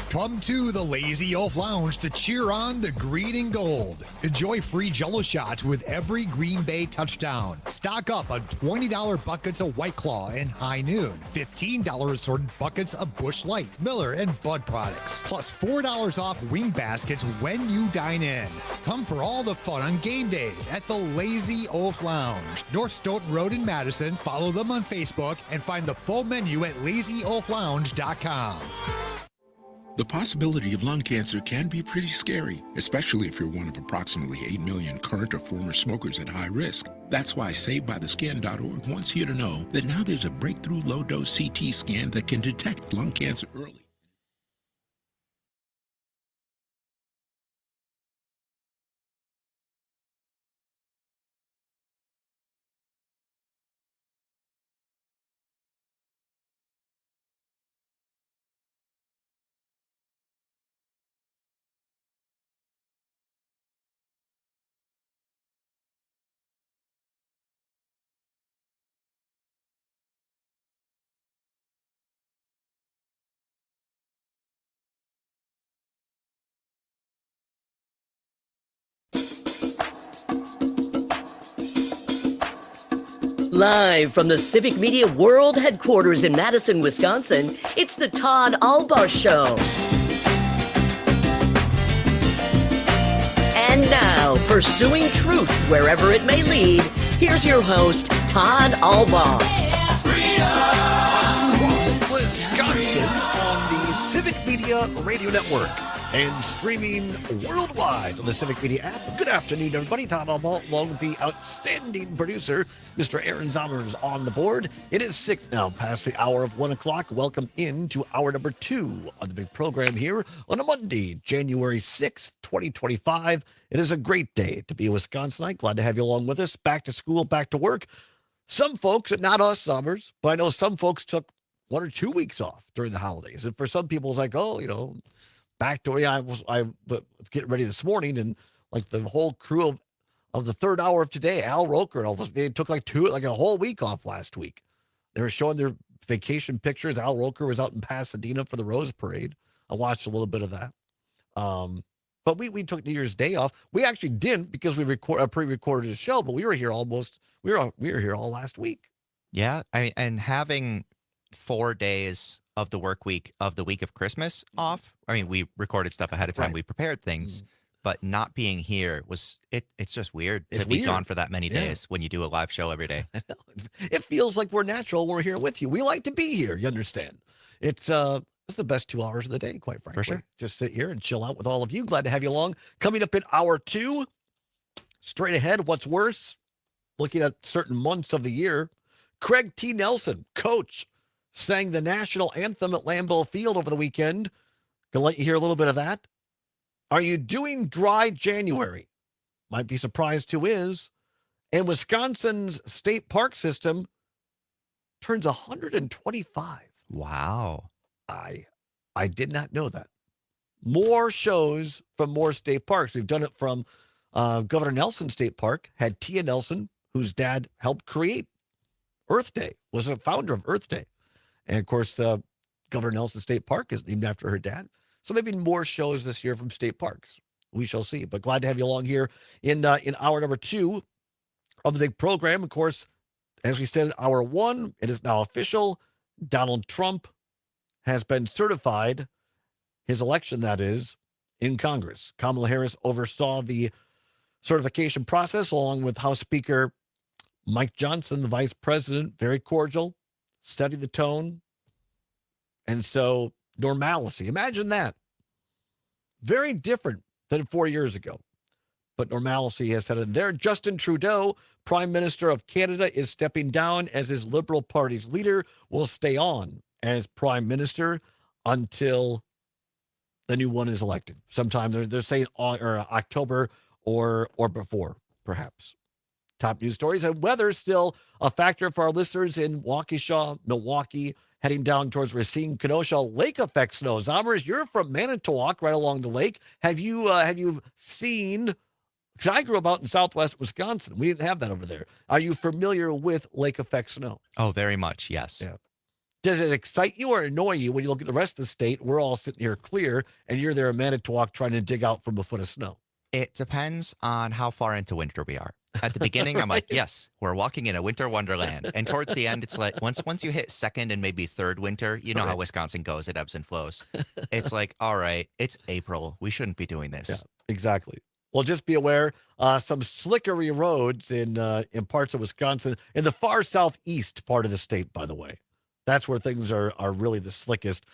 Come to the Lazy Oaf Lounge to cheer on the green and gold. Enjoy free Jell-O shots with every Green Bay touchdown. Stock up on $20 buckets of White Claw and High Noon. $15 assorted buckets of Busch Light, Miller, and Bud products. Plus $4 off wing baskets when you dine in. Come for all the fun on game days at the Lazy Oaf Lounge. North Stoughton Road in Madison. Follow them on Facebook and find the full menu at lazyoaflounge.com. The possibility of lung cancer can be pretty scary, especially if you're one of approximately 8 million current or former smokers at high risk. That's why SaveByTheScan.org wants you to know that now there's a breakthrough low-dose CT scan that can detect lung cancer early. Live from the Civic Media World Headquarters in Madison, Wisconsin, it's the Todd Allbaugh Show. And now, pursuing truth wherever it may lead, here's your host, Todd Allbaugh. Wisconsin on the Civic Media Radio Network and streaming worldwide on the Civic Media app. Good afternoon, everybody. Todd Allbaugh, along with the outstanding producer, Mr. Aaron Zommers, on the board. It is 6 now, past the hour of 1 o'clock. Welcome into hour number 2 of the big program here on a Monday, January 6th, 2025. It is a great day to be a Wisconsinite. Glad to have you along with us. Back to school, back to work. Some folks, not us, Zommers, but I know some folks took 1 or 2 weeks off during the holidays. And for some people, it's like, oh, back to I was getting ready this morning, and like the whole crew of the third hour of today, Al Roker and all those, they took like a whole week off last week. They were showing their vacation pictures. Al Roker was out in Pasadena for the Rose Parade. I watched a little bit of that. But we took New Year's Day off. We actually didn't because we pre-recorded a show, but we were here we were here all last week. Yeah, I mean, and having 4 days of the work week of the week of Christmas off. I mean, we recorded stuff ahead of time. Right. We prepared things, but not being here it's just weird to be gone for that many days when you do a live show every day. It feels like we're natural when we're here with you. We like to be here. You understand? It's the best 2 hours of the day, quite frankly. For sure. Just sit here and chill out with all of you. Glad to have you along. Coming up in hour 2, straight ahead, what's worse? Looking at certain months of the year, Craig T. Nelson, coach, sang the national anthem at Lambeau Field over the weekend. Gonna let you hear a little bit of that. Are you doing dry January? Might be surprised who is. And Wisconsin's state park system turns 125. Wow. I did not know that. More shows from more state parks. We've done it from Governor Nelson State Park, had Tia Nelson, whose dad helped create Earth Day, was a founder of Earth Day. And, of course, Governor Nelson State Park is named after her dad. So maybe more shows this year from state parks. We shall see. But glad to have you along here in hour number 2 of the big program. Of course, as we said in hour 1, it is now official. Donald Trump has been certified. his election, that is, in Congress. Kamala Harris oversaw the certification process along with House Speaker Mike Johnson, the vice president, very cordial, steadied the tone. And so normalcy, imagine that. Very different than 4 years ago. But normalcy has set in there. Justin Trudeau, Prime Minister of Canada, is stepping down as his Liberal Party's leader, will stay on as Prime Minister until the new one is elected. Sometime they're saying October or before, perhaps. Top news stories and weather still a factor for our listeners in Waukesha, Milwaukee, heading down towards Racine, Kenosha. Lake effect snow. Zombers, you're from Manitowoc, right along the lake. Have you seen? Because I grew up out in southwest Wisconsin. We didn't have that over there. Are you familiar with lake effect snow? Oh, very much, yes. Yeah. Does it excite you or annoy you when you look at the rest of the state? We're all sitting here clear, and you're there in Manitowoc trying to dig out from a foot of snow. It depends on how far into winter we are. At the beginning, I'm like, yes, we're walking in a winter wonderland. And towards the end, it's like once you hit second and maybe third winter, you know how Wisconsin goes. It ebbs and flows. It's like, all right, it's April. We shouldn't be doing this. Yeah, exactly. Well, just be aware, some slickery roads in parts of Wisconsin, in the far southeast part of the state, by the way. That's where things are really the slickest.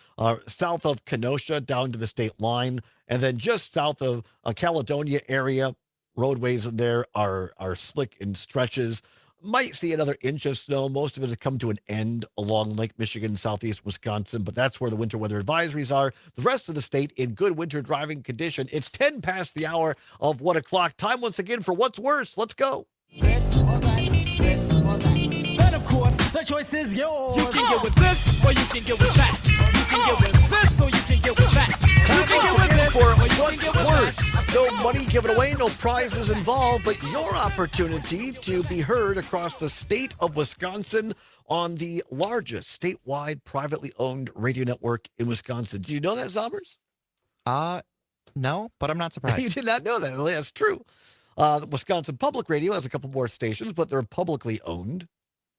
South of Kenosha down to the state line, and then just south of Caledonia area, roadways in there are slick in stretches. Might see another inch of snow. Most of it has come to an end along Lake Michigan, southeast Wisconsin, but that's where the winter weather advisories are. The rest of the state in good winter driving condition. It's 10 past the hour of 1 o'clock. Time once again for What's Worse. Let's go. This or that, this or that. Then, of course, the choice is yours. You can get with this or you can get with that. You can get with this or you can get with that. What's worse? No money given away, no prizes involved, but your opportunity to be heard across the state of Wisconsin on the largest statewide privately owned radio network in Wisconsin. Do you know that, Zombers? No, but I'm not surprised. You did not know that. Well, that's true. Wisconsin Public Radio has a couple more stations, but they're publicly owned.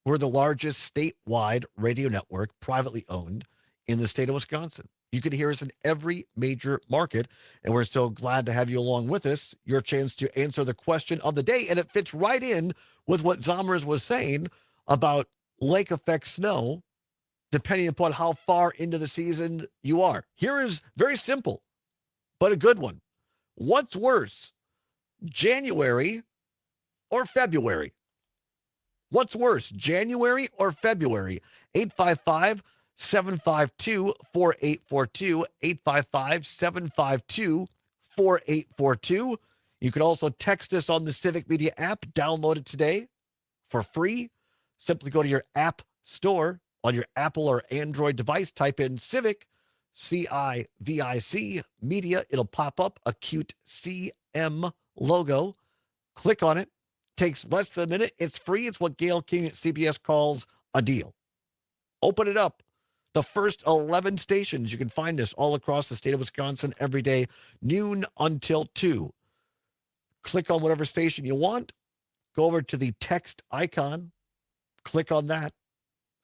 We're the largest statewide radio network, privately owned, in the state of Wisconsin. You can hear us in every major market, and we're so glad to have you along with us. Your chance to answer the question of the day, and it fits right in with what Zommers was saying about lake effect snow, depending upon how far into the season you are. Here is very simple, but a good one. What's worse, January or February? What's worse, January or February? 855-752-4842, 855-752-4842. You can also text us on the Civic Media app. Download it today for free. Simply go to your app store on your Apple or Android device. Type in Civic, CIVIC, Media. It'll pop up a cute CM logo. Click on it. Takes less than a minute. It's free. It's what Gail King at CBS calls a deal. Open it up. The first 11 stations, you can find this all across the state of Wisconsin every day, noon until 2. Click on whatever station you want. Go over to the text icon. Click on that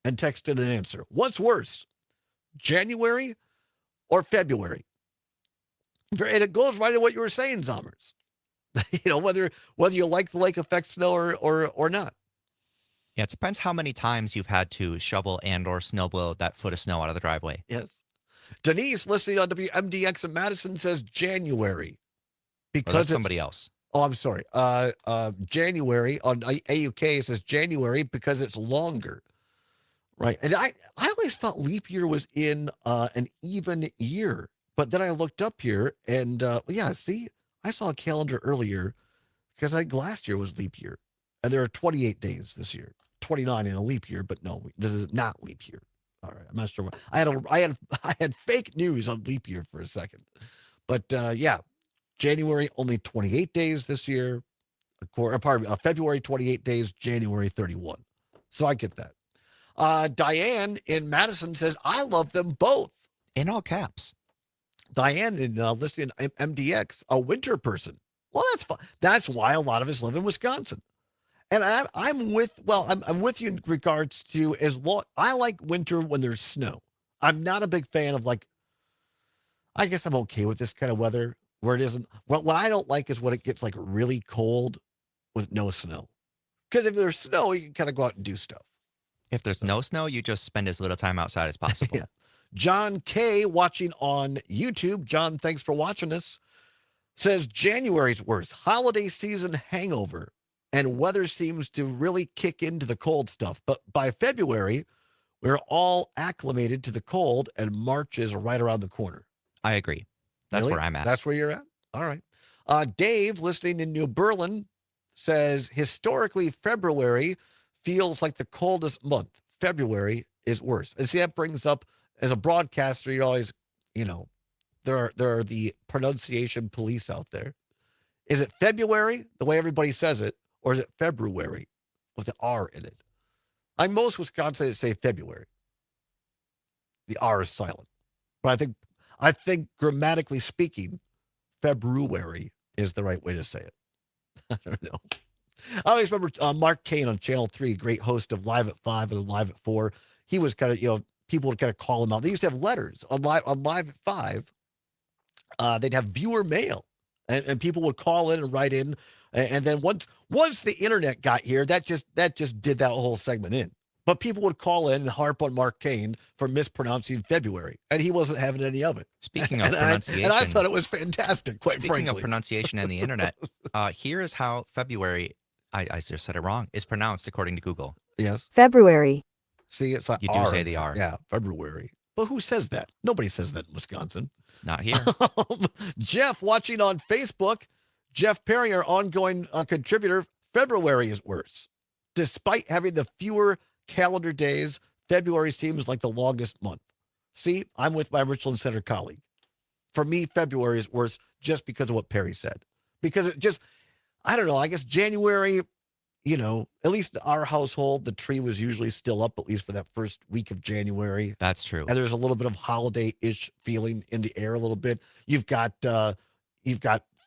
and text in an answer. What's worse, January or February? And it goes right to what you were saying, Zommers. Whether you like the lake effect snow or not. Yeah, it depends how many times you've had to shovel and or snowblow that foot of snow out of the driveway. Yes. Denise, listening on WMDX in Madison, says January. Because that's somebody else. Oh, I'm sorry. January on AUK says January because it's longer. Right. And I always thought leap year was in an even year. But then I looked up here and see, I saw a calendar earlier because I think last year was leap year. And there are 28 days this year, 29 in a leap year, but no, this is not leap year. All right, I'm not sure what I had fake news on leap year for a second, but January only 28 days this year. February 28 days, January 31. So I get that. Diane in Madison says I love them both in all caps. Diane in listening MDX, a winter person. Well, that's fun. That's why a lot of us live in Wisconsin. And I'm with you in regards to I like winter when there's snow. I'm not a big fan of I guess I'm okay with this kind of weather where it isn't. What I don't like is when it gets like really cold with no snow. Because if there's snow, you can kind of go out and do stuff. If there's no snow, you just spend as little time outside as possible. Yeah. John K. watching on YouTube. John, thanks for watching us. Says January's worse. Holiday season hangover. And weather seems to really kick into the cold stuff. But by February, we're all acclimated to the cold, and March is right around the corner. I agree. That's Really? where I'm at. That's where you're at? All right. Dave, listening in New Berlin, says historically February feels like the coldest month. February is worse. And see, that brings up, as a broadcaster, you always, there are the pronunciation police out there. Is it February, the way everybody says it, or is it February with the R in it? Most Wisconsinites say February. The R is silent. But I think grammatically speaking, February is the right way to say it. I don't know. I always remember Mark Kane on Channel 3, great host of Live at 5 and Live at 4. He was kind of, people would kind of call him out. They used to have letters on Live at 5. They'd have viewer mail, and people would call in and write in. And then once the internet got here, that just did that whole segment in. But people would call in and harp on Mark Kane for mispronouncing February, and he wasn't having any of it. Speaking of pronunciation, and I thought it was fantastic, quite frankly. Speaking of pronunciation and the internet, here is how February, I just said it wrong, is pronounced according to Google. Yes. February. See, it's like You do say the R. Yeah, February. But who says that? Nobody says that in Wisconsin. Not here. Jeff, watching on Facebook. Jeff Perry, our ongoing contributor. February is worse. Despite having the fewer calendar days, February seems like the longest month. See, I'm with my Richland Center colleague. For me, February is worse just because of what Perry said. Because it just, I don't know, I guess January, at least in our household, the tree was usually still up, at least for that first week of January. That's true. And there's a little bit of holiday-ish feeling in the air a little bit. You've got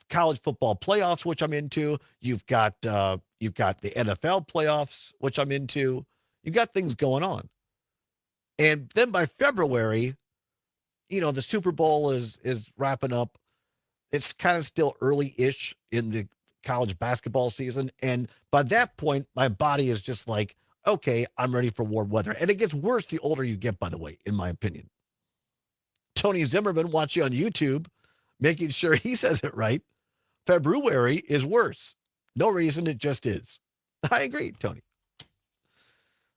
college football playoffs, which I'm into. You've got the NFL playoffs, which I'm into. You got things going on. And then by February, the Super Bowl is wrapping up. It's kind of still early-ish in the college basketball season. And by that point, my body is just like, okay, I'm ready for warm weather. And it gets worse the older you get, by the way, in my opinion. Tony Zimmerman, watching on YouTube, making sure he says it right. February is worse. No reason, it just is. I agree, Tony.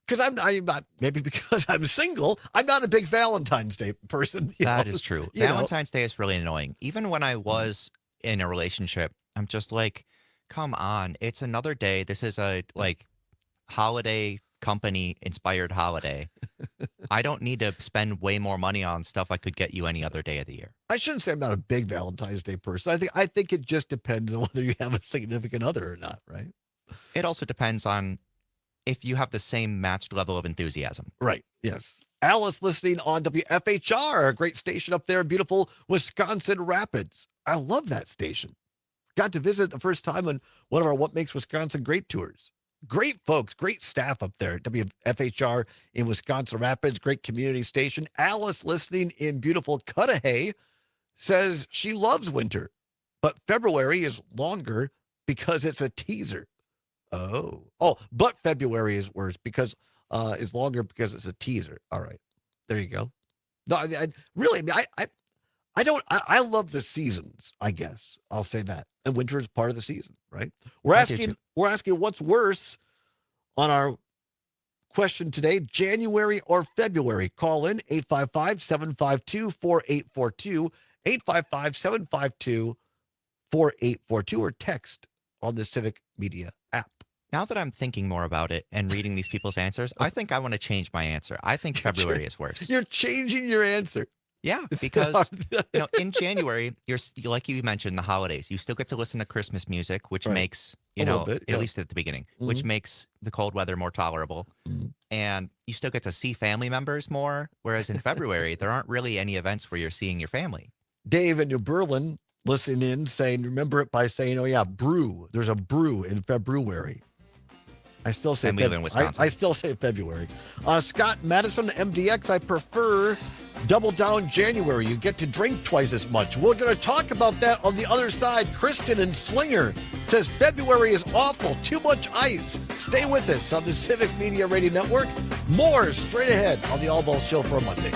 Because I'm not, maybe because I'm single, I'm not a big Valentine's Day person. That is true. Valentine's Day is really annoying. Even when I was in a relationship, I'm just like, come on, it's another day. This is a holiday company inspired holiday. I don't need to spend way more money on stuff I could get you any other day of the year. I shouldn't say I'm not a big Valentine's Day person. I think it just depends on whether you have a significant other or not, right? It also depends on if you have the same matched level of enthusiasm. Right. Yes. Alice, listening on WFHR, a great station up there in beautiful Wisconsin Rapids. I love that station. Got to visit the first time on one of our What Makes Wisconsin Great tours. Great folks, great staff up there at WFHR in Wisconsin Rapids, great community station. Alice, listening in beautiful Cudahy, says she loves winter, but February is longer because it's a teaser. But February is worse because is longer because it's a teaser. All right, there you go. No, I love the seasons. I guess I'll say that, and winter is part of the season, right? We're asking what's worse on our question today: January or February? Call in 855-752-4842, 855-752-4842, or text on the Civic Media app. Now that I'm thinking more about it and reading these people's answers, I think I want to change my answer. I think February is worse. You're changing your answer. Yeah, because in January, you're like you mentioned the holidays. You still get to listen to Christmas music, which makes at least at the beginning, which makes the cold weather more tolerable. And you still get to see family members more. Whereas in February, there aren't really any events where you're seeing your family. Dave in New Berlin listening in saying, remember it by saying, oh yeah, brew. There's a brew in February. I still say And we live in Wisconsin. I still say February. Scott Madison, MDX, I prefer double down January. You get to drink twice as much. We're going to talk about that on the other side. Kristen and Slinger says February is awful. Too much ice. Stay with us on the Civic Media Radio Network. More straight ahead on the Allbaugh Show for a Monday.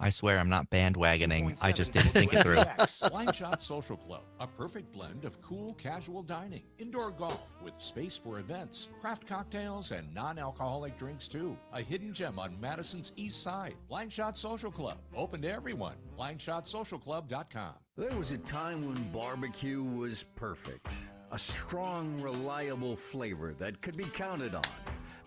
I swear I'm not bandwagoning. I just didn't think it through. Line Shot Social Club, a perfect blend of cool, casual dining, indoor golf with space for events, craft cocktails, and non-alcoholic drinks too. A hidden gem on Madison's east side. Line Shot Social Club, open to everyone. LineShotSocialClub.com. There was a time when barbecue was perfect. A strong, reliable flavor that could be counted on.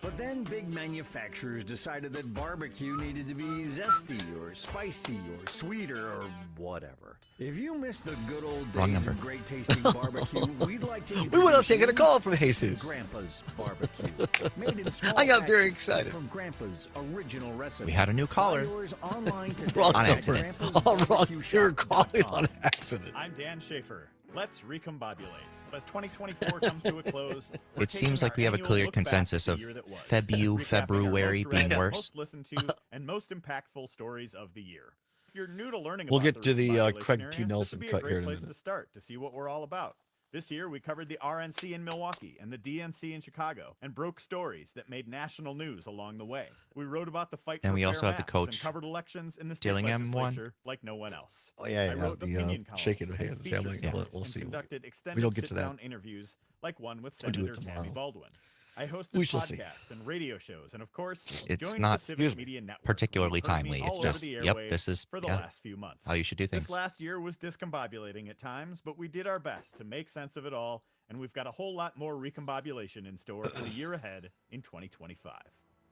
But then big manufacturers decided that barbecue needed to be zesty or spicy or sweeter or whatever. If you miss the good old days of great tasting barbecue, we'd like to We would have taken a call from Jesus. Grandpa's Barbecue. Made in small I got very packages excited. From Grandpa's original recipe. We had a new caller. Buy yours online today Wrong at number. All wrong. You're calling on accident. I'm Dan Schaefer. Let's recombobulate. As 2024 comes to a close, It seems like we have a clear consensus of February being worse. Most listened to and most impactful stories of the year. If you're new to learning We'll about get to the recombobulation Craig area, T. Nelson this cut would be here a in a great place minute. to start to see what we're all about. This year, we covered the RNC in Milwaukee and the DNC in Chicago and broke stories that made national news along the way. We wrote about the fight And for we fair also have the maps coach and covered elections in the state Dillingham one. legislature like no one else. Oh, yeah, I yeah, wrote the, opinion columns shaking of and hands. feature Yeah, stories we'll and see. conducted We extended don't get to that. sit-down interviews like one with We'll do it Senator Tammy tomorrow. Baldwin. I hosted We shall see. podcasts and radio shows, and of course, It's joined not the Civic Media Network. particularly You've heard me timely. It's all over just, the yep, airwaves this is for the yeah, last few months. how you should do things. This last year was discombobulating at times, but we did our best to make sense of it all, and we've got a whole lot more recombobulation in store for the year ahead in 2025.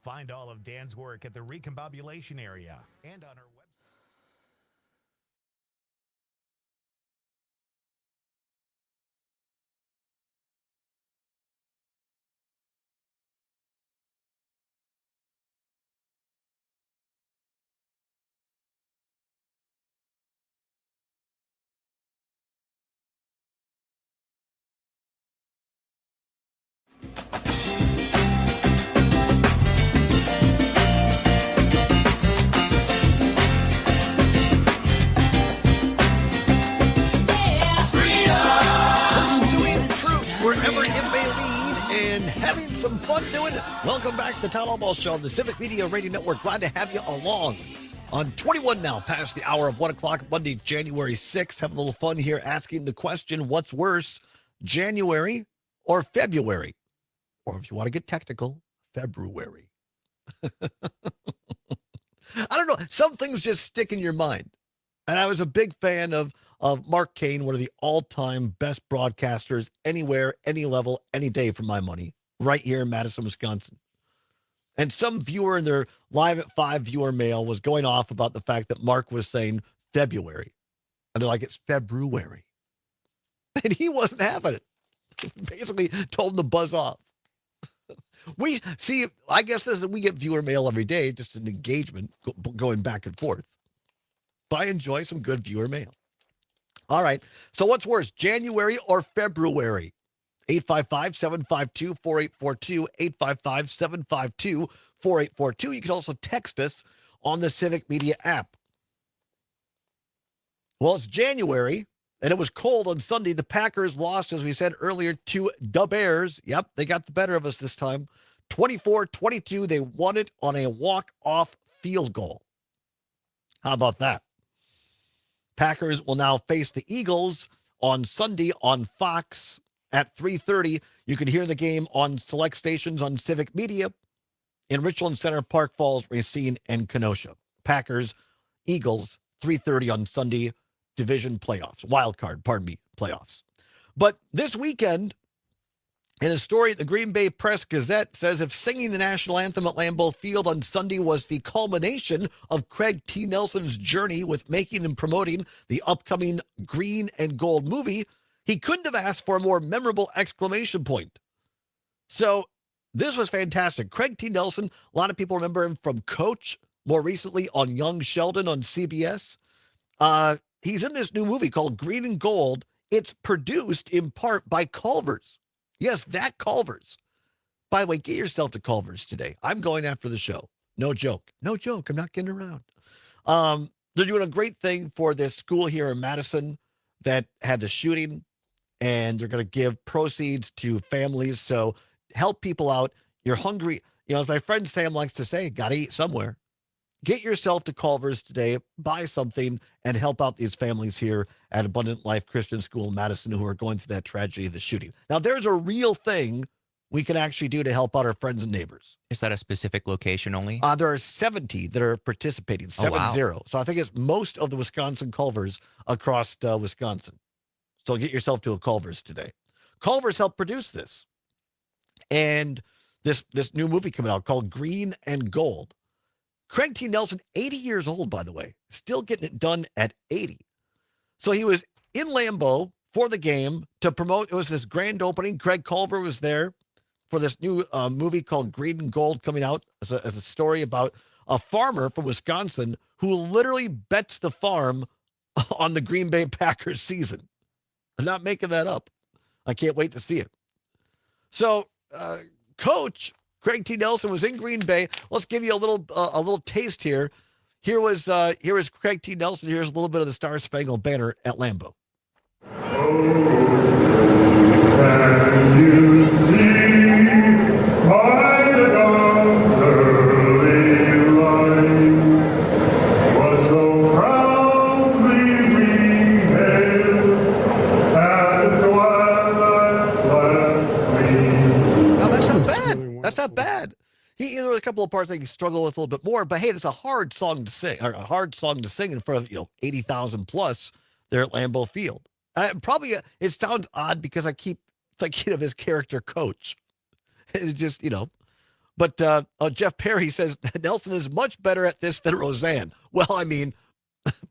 Find all of Dan's work at the Recombobulation area and on our website. Pursuing truth wherever it may lead and having some fun doing it. Welcome back to the Todd Allbaugh Show on the Civic Media Radio Network. Glad to have you along. On 21 now, past the hour of 1 o'clock, Monday, January 6th. Have a little fun here asking the question, what's worse, January or February? Or if you want to get technical, February. I don't know. Some things just stick in your mind. And I was a big fan of Mark Kane, one of the all-time best broadcasters anywhere, any level, any day for my money, right here in Madison, Wisconsin. And some viewer in their Live at 5 viewer mail was going off about the fact that Mark was saying February. And they're like, it's February. And he wasn't having it. Basically told him to buzz off. We see, I guess this is, we get viewer mail every day, just an engagement going back and forth. But I enjoy some good viewer mail. All right. So what's worse, January or February? 855-752-4842, 855-752-4842. You can also text us on the Civic Media app. Well, it's January, and it was cold on Sunday. The Packers lost, as we said earlier, to the Bears. Yep, they got the better of us this time. 24-22. They won it on a walk-off field goal. How about that? Packers will now face the Eagles on Sunday on Fox at 3:30. You can hear the game on select stations on Civic Media in Richland Center, Park Falls, Racine, and Kenosha. Packers, Eagles, 3:30 on Sunday, division playoffs, wild card, playoffs. But this weekend, in a story at the Green Bay Press-Gazette, says if singing the national anthem at Lambeau Field on Sunday was the culmination of Craig T. Nelson's journey with making and promoting the upcoming Green and Gold movie, he couldn't have asked for a more memorable exclamation point. So this was fantastic. Craig T. Nelson, a lot of people remember him from Coach, more recently on Young Sheldon on CBS. He's in this new movie called Green and Gold. It's produced in part by Culver's. Yes, that Culver's. By the way, get yourself to Culver's today. I'm going after the show. No joke. No joke. I'm not kidding around. They're doing a great thing for this school here in Madison that had the shooting, and they're going to give proceeds to families. So help people out. You're hungry. As my friend Sam likes to say, got to eat somewhere. Get yourself to Culver's today, buy something, and help out these families here at Abundant Life Christian School in Madison who are going through that tragedy of the shooting. Now, there's a real thing we can actually do to help out our friends and neighbors. Is that a specific location only? There are 70 that are participating, 70. wow. So I think it's most of the Wisconsin Culvers across Wisconsin. So get yourself to a Culver's today. Culver's helped produce this. And this new movie coming out called Green and Gold. Craig T. Nelson, 80 years old, by the way, still getting it done at 80. So he was in Lambeau for the game to promote. It was this grand opening. Greg Culver was there for this new movie called Green and Gold coming out as a story about a farmer from Wisconsin who literally bets the farm on the Green Bay Packers season. I'm not making that up. I can't wait to see it. So, Coach Craig T. Nelson was in Green Bay. Let's give you a little taste here. Here was Craig T. Nelson. Here's a little bit of the Star Spangled Banner at Lambeau. Can you see by the dawn's early light was so proudly we hailed at the twilight's last gleam? Now, that's not bad. That's not bad. There were a couple of parts that he struggled with a little bit more, but hey, it's a hard song to sing, or a hard song to sing in front of 80,000 plus there at Lambeau Field. Probably it sounds odd because I keep thinking of his character Coach. It's just but Jeff Perry says Nelson is much better at this than Roseanne. Well, I mean,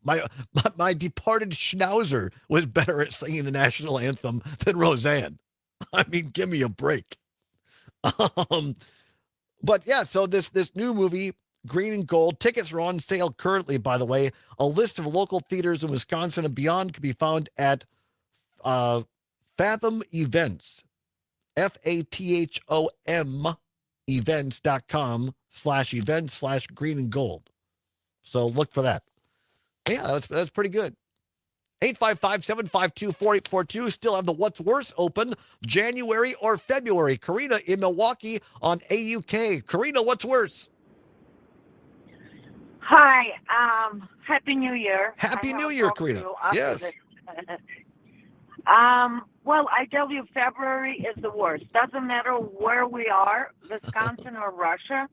my departed Schnauzer was better at singing the national anthem than Roseanne. I mean, give me a break. But yeah, so this new movie, Green and Gold, tickets are on sale currently, by the way. A list of local theaters in Wisconsin and beyond can be found at Fathom Events, FATHOM events.com/events/green and gold. So look for that. Yeah, that's pretty good. 855-752-4842. Still have the What's Worse open, January or February. Karina in Milwaukee on AUK. Karina, what's worse? Hi. Happy New Year. Happy New Year, Karina. Yes. Well, I tell you, February is the worst. Doesn't matter where we are, Wisconsin or Russia.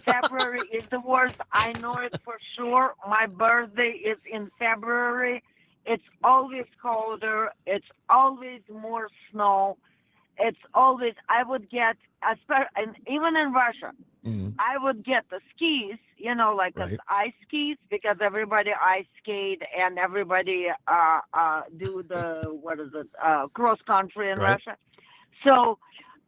February is the worst. I know it for sure. My birthday is in February. It's always colder. It's always more snow. It's always, I would get, and even in Russia, I would get the skis, like the ice skis, because everybody ice skate and everybody do the, cross country in Russia. So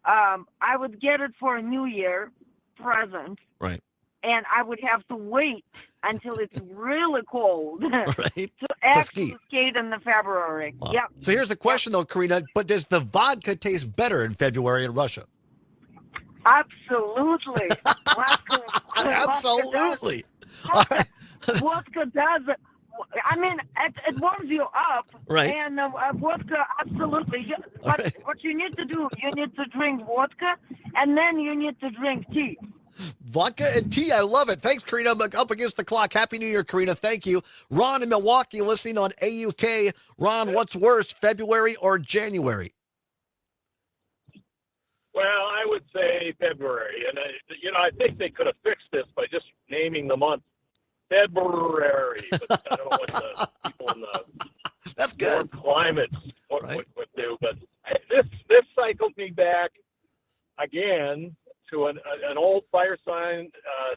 I would get it for a New Year present. Right. And I would have to wait until it's really cold to actually skate in the February. Wow. Yep. So here's the question, though, Karina. But does the vodka taste better in February in Russia? Absolutely. Absolutely. Vodka does. I mean, it warms you up. Right. And vodka, absolutely. But what you need to do, you need to drink vodka, and then you need to drink tea. Vodka and tea. I love it. Thanks, Karina. I'm up against the clock. Happy New Year, Karina. Thank you. Ron in Milwaukee listening on AUK. Ron, what's worse, February or January? Well, I would say February. And, I think they could have fixed this by just naming the month February. But I don't know what the people in the That's good. climates would do. But this cycled me back again to an old Firesign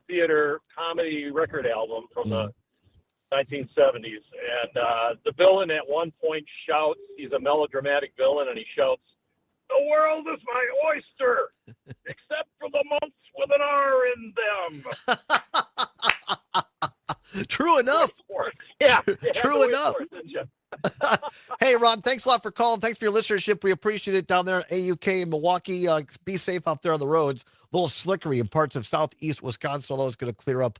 Theater comedy record album from the 1970s. And the villain at one point shouts, he's a melodramatic villain, and he shouts, "The world is my oyster, except for the months with an R in them." True enough. Yeah. True enough. Hey, Ron, thanks a lot for calling. Thanks for your listenership. We appreciate it down there at AUK in Milwaukee. Be safe out there on the roads. A little slickery in parts of southeast Wisconsin, although it's going to clear up,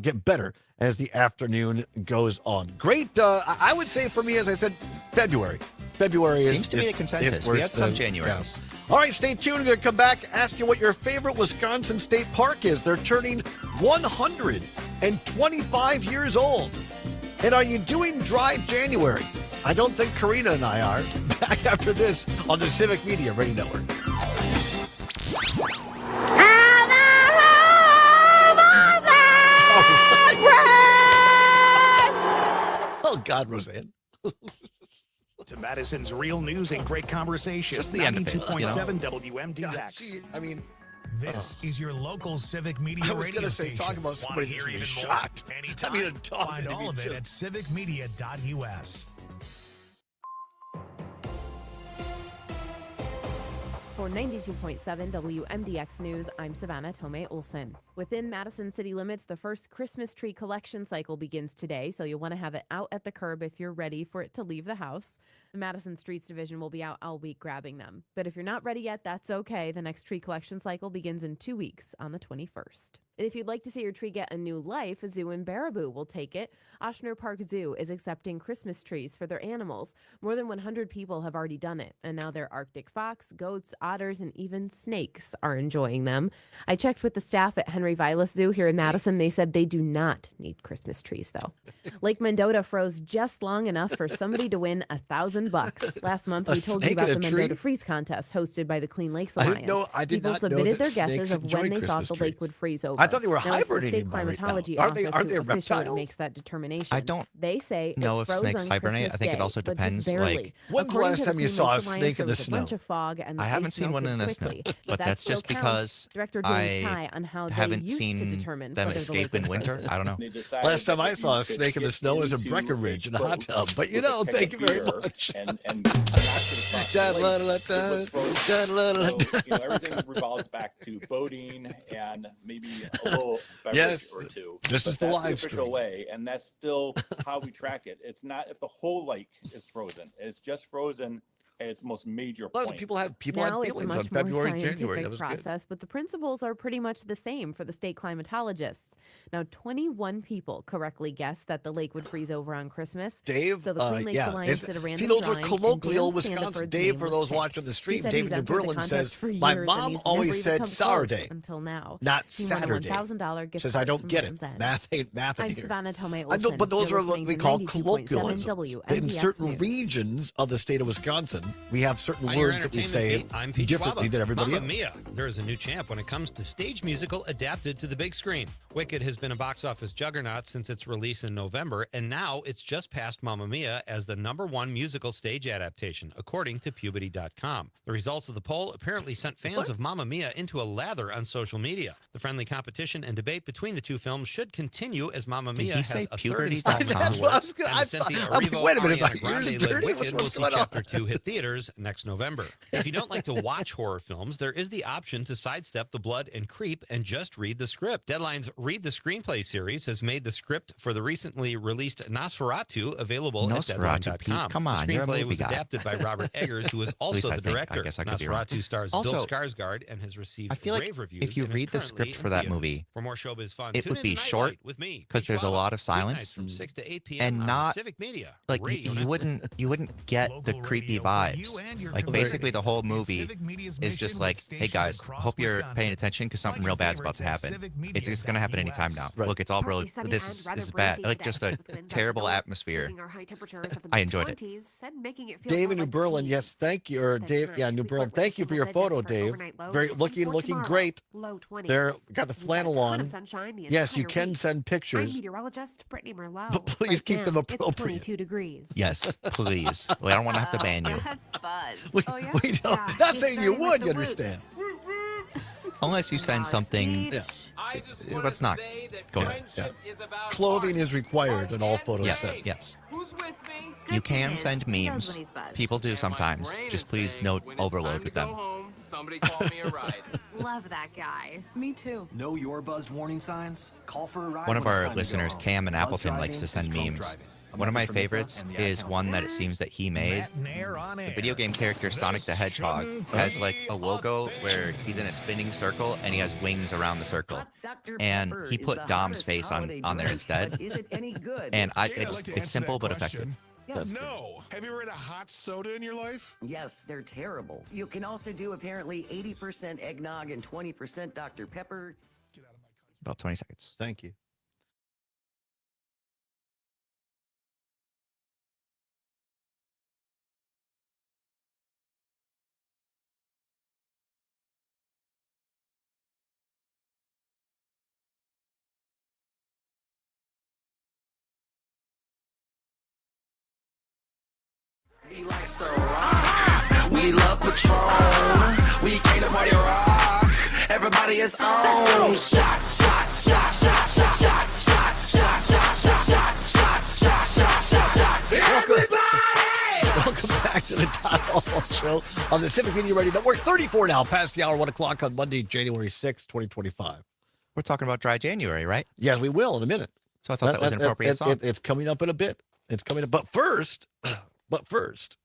get better as the afternoon goes on. Great. I would say for me, as I said, February. February seems to be the consensus. We had some Januaries. Yeah. All right, stay tuned. We're going to come back, ask you what your favorite Wisconsin state park is. They're turning 125 years old. And are you doing dry January? I don't think Karina and I are. Back after this on the Civic Media Radio Network. Oh, God, Roseanne. To Madison's real news and great conversation. Just the end of it. 92.7 WMDX. God, see, I mean, this is your local Civic Media I was radio going to say, station. talk about somebody Wanna hear who's even shot. more? Anytime. I mean, a dog. Find all of it at civicmedia.us. For 92.7 WMDX News, I'm Savannah Tomei Olson. Within Madison city limits, the first Christmas tree collection cycle begins today, so you'll want to have it out at the curb if you're ready for it to leave the house. The Madison Streets Division will be out all week grabbing them. But if you're not ready yet, that's okay. The next tree collection cycle begins in 2 weeks on the 21st. And if you'd like to see your tree get a new life, a zoo in Baraboo will take it. Ochsner Park Zoo is accepting Christmas trees for their animals. More than 100 people have already done it, and now their Arctic fox, goats, otters, and even snakes are enjoying them. I checked with the staff at Henry Vilas Zoo here in Madison. They said they do not need Christmas trees, though. Lake Mendota froze just long enough for somebody to win $1,000. Last month, we told you about the Mendota Freeze Contest hosted by the Clean Lakes Alliance. I did People not know submitted that their guesses of when they thought Christmas the lake would freeze over. I thought they were now, hibernating the state by right now. climatology Aren't they office who reptiles? officially makes that determination. I don't They say know it if froze snakes on hibernate. Christmas I think it Day, also but depends, just barely. like- When's the According last to time you Clean saw a Lakes Alliance, snake in there the was snow? A bunch of fog and the I haven't ice seen one melted in the snow, quickly. but that's still just counts. because Director James I Ty on how haven't they used seen to determine them whether the escape lake in would winter. freeze. I don't know. Last time I saw a snake in the snow was in Breckenridge in a hot tub. But you know, thank you very much. And everything revolves back to boating and maybe a little beverage or two. This is the That's live official stream. way, and that's still how we track it. It's not if the whole lake is frozen; it's just frozen at its most major A lot point. of people had Now it's a feelings on much more February, scientific January. That was good. process, but the principles are pretty much the same for the state climatologists. Now, 21 people correctly guessed that the lake would freeze over on Christmas. Dave, so the Clean Lakes Alliance did a random see, those are drawing, and colloquial Dan Wisconsin. Sandiford's Dave, name for was those picked. watching the He stream, said David he's entered the New Berlin contest says, for my years, and mom he's always never even said come close Saturday, until now. not He won a Saturday. $1,000 gift Says, card I don't from get it. Land's End. Math ain't math in I'm here. Savannah Tomei I know, Olson. but those You're are what listening we to call 92.7 colloquialism. In WMDX certain News. regions of the state of Wisconsin, we have certain On your words that we entertainment say beat, I'm Pete differently Schwaba. than everybody Mamma else. Mia! There is a new champ when it comes to stage musical adapted to the big screen. Wicked has been a box office juggernaut since its release in November, and now it's just passed Mamma Mia as the #1 musical stage adaptation, according to Puberty.com. The results of the poll apparently sent fans of Mamma Mia into a lather on social media. The friendly competition and debate between the two films should continue as Mamma Did Mia he has say a third Puberty.com? installment in That's the what I works, was gonna- and I the Cynthia thought- Erivo, wait a minute, my Ariana ears Grande-led dirty? Wicked will What's see going on? Chapter 2 hit theaters next November. If you don't like to watch horror films, there is the option to sidestep the blood and creep and just read the script. Deadline's Read the Screenplay series has made the script for the recently released Nosferatu available Nosferatu, at Pete, Deadline.com. come on, the you're a screenplay movie was guy. adapted by Robert Eggers, who is least also I the think. I director. guess I could be wrong. Nosferatu stars Also, Bill Skarsgård and has received I feel like rave reviews. if you and is read the currently script in for that theaters. movie, For more showbiz fun, it tune would in be to short Nightlight with me, because Pete there's a Schwaba, lot of weeknights silence from 6 to 8 p.m. and on not Civic Media like Radio you wouldn't get the creepy vibes. Like basically the whole movie is just like, hey guys, hope you're paying attention because something real bad's about to happen. It's just gonna happen anytime now. Look, it's all real. Partly sunny This and is rather bad. breezy Like today, just a with winds out of the terrible north, atmosphere. taking our high temperatures of the I enjoyed it. mid-20s and making it feel David more New like the Berlin, teens. yes, thank you. Or Then Dave, tonight, yeah, New we Berlin, flirt with thank you for your single photo, digits for Dave. overnight lows, Very and looking for tomorrow, great. low 20s. There, got the We've got a flannel ton on. of sunshine the Yes, you entire can week. send I'm pictures. meteorologist Brittany Merlot. But please Right keep now, them It's appropriate. 22 degrees. Yes, please. Well, I don't want to have to ban you. That's Buzz. We, Oh, yeah? we don't, Yeah, not he's saying you starting with would, the you whoops. understand. Unless you send something. Yeah. Let's not go there. Yeah. Clothing is required in all photo Yes, sets. yes. Who's with me? You can Goodness, send he knows memes. when he's buzzed. People do And my sometimes. brain Just is please saying, note when it's overload time with to them. go home, somebody call me a ride. Love that guy. Me too. Know your buzzed warning signs? Call for a ride. One of when it's our time to go listeners, home. Cam in Buzz Appleton, driving likes to is send drunk memes. driving. One of my favorites is one that it seems that he made. Matt Nair on The air. video game character Sonic the Hedgehog has like a logo where he's in a spinning circle and he has wings around the circle. And he put Dom's face on there instead. Is it any good? And Jay, I'd it's like to answer simple that but effective. Yes. No. Have you ever had a hot soda in your life? Yes, they're terrible. You can also do apparently 80% eggnog and 20% Dr. Pepper. About 20 seconds. Thank you. We like some rock. We love Patron. We came to party rock. Everybody is on. Shots, shots, shots, shots, shots, shots, shots, shots, shots, shots, shots, shots, shots, shots, shots. Everybody! Welcome back to the Todd Allbaugh Show on the Civic Media Radio Network. 34 now, past the hour, 1 o'clock on Monday, January 6th, 2025. We're talking about Dry January, right? Yes, we will in a minute. So I thought that was an appropriate song. It's coming up in a bit. It's coming up. But first,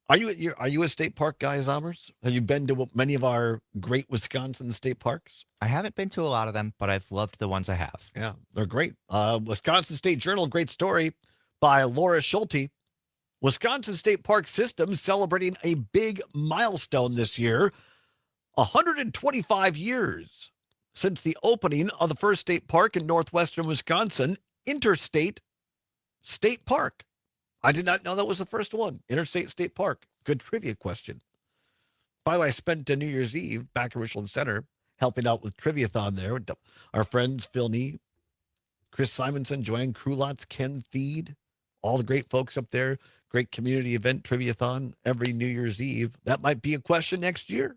are you a state park guy, Zommers? Have you been to many of our great Wisconsin state parks? I haven't been to a lot of them, but I've loved the ones I have. Yeah, they're great. Wisconsin State Journal, great story by Laura Schulte. Wisconsin State Park System celebrating a big milestone this year. 125 years since the opening of the first state park in northwestern Wisconsin, Interstate State Park. I did not know that was the first one, Interstate State Park. Good trivia question. By the way, I spent New Year's Eve back at Richland Center helping out with Triviathon there. Our friends Phil Nee, Chris Simonson, Joanne Krulotz, Ken Theed, all the great folks up there. Great community event, Triviathon, every New Year's Eve. That might be a question next year.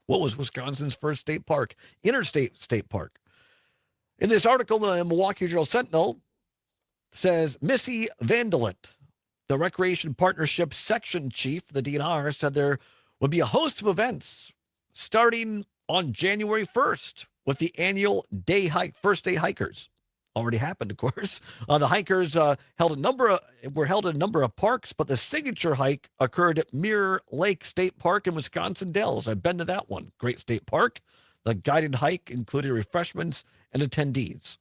What was Wisconsin's first state park? Interstate State Park. In this article, the Milwaukee Journal Sentinel says Missy Vandelet, the Recreation Partnership Section Chief, the DNR, said there would be a host of events starting on January 1st with the annual First Day Hikers. Already happened, of course. The hikers were held in a number of parks, but the signature hike occurred at Mirror Lake State Park in Wisconsin Dells. I've been to that one. Great state park. The guided hike included refreshments and attendees.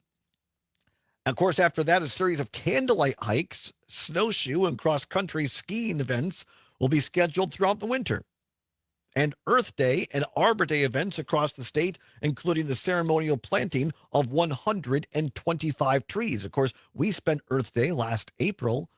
Of course, after that, a series of candlelight hikes, snowshoe, and cross-country skiing events will be scheduled throughout the winter. And Earth Day and Arbor Day events across the state, including the ceremonial planting of 125 trees. Of course, we spent Earth Day last April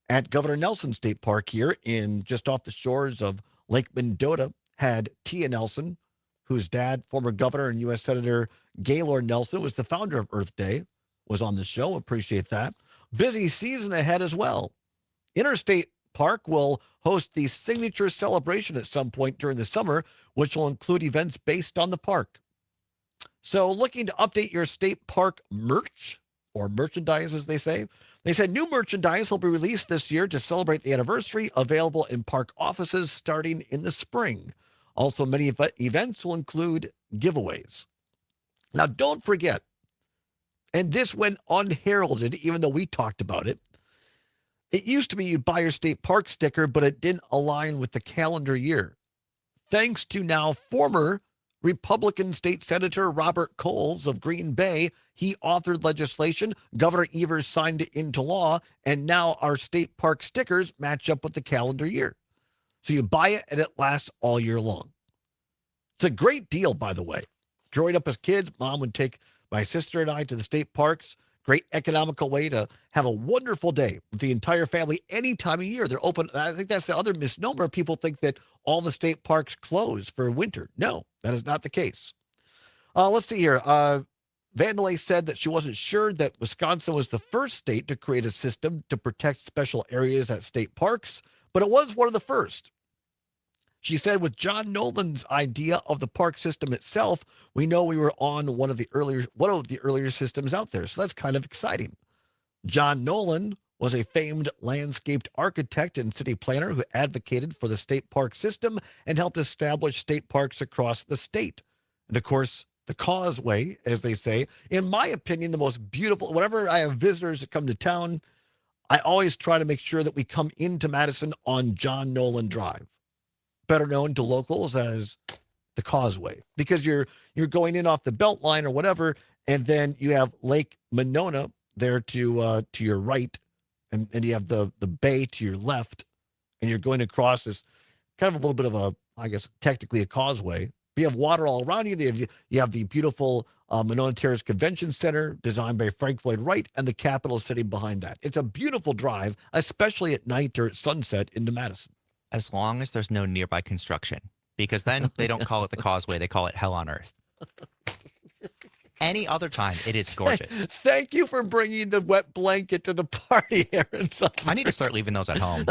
at Governor Nelson State Park here in just off the shores of Lake Mendota. Had Tia Nelson, whose dad, former governor and U.S. Senator Gaylord Nelson, was the founder of Earth Day, was on the show. Appreciate that. Busy season ahead as well. Interstate Park will host the signature celebration at some point during the summer, which will include events based on the park. So looking to update your state park merch, or merchandise as they say. They said new merchandise will be released this year to celebrate the anniversary, available in park offices starting in the spring. Also, many events will include giveaways. Now, don't forget, and this went unheralded, even though we talked about it. It used to be you'd buy your state park sticker, but it didn't align with the calendar year. Thanks to now former Republican State Senator Robert Coles of Green Bay, he authored legislation. Governor Evers signed it into law, and now our state park stickers match up with the calendar year. So you buy it, and it lasts all year long. It's a great deal, by the way. Growing up as kids, Mom would take my sister and I to the state parks. Great economical way to have a wonderful day with the entire family any time of year. They're open. I think that's the other misnomer. People think that all the state parks close for winter. No, that is not the case. Let's see here. Vandelay said that she wasn't sure that Wisconsin was the first state to create a system to protect special areas at state parks, but it was one of the first. She said, with John Nolan's idea of the park system itself, we know we were on one of the earlier systems out there. So that's kind of exciting. John Nolan was a famed landscaped architect and city planner who advocated for the state park system and helped establish state parks across the state. And of course, the Causeway, as they say, in my opinion, the most beautiful, whenever I have visitors that come to town, I always try to make sure that we come into Madison on John Nolan Drive, better known to locals as the Causeway, because you're going in off the Beltline or whatever, and then you have Lake Monona there to your right, and you have the bay to your left, and you're going across this kind of a little bit of a, I guess, technically a causeway. You have water all around you. You have the beautiful Monona Terrace Convention Center, designed by Frank Lloyd Wright, and the Capitol City behind that. It's a beautiful drive, especially at night or at sunset into Madison. As long as there's no nearby construction, because then they don't call it the Causeway, they call it hell on earth. Any other time, it is gorgeous. Thank you for bringing the wet blanket to the party, Aaron. I need to start leaving those at home.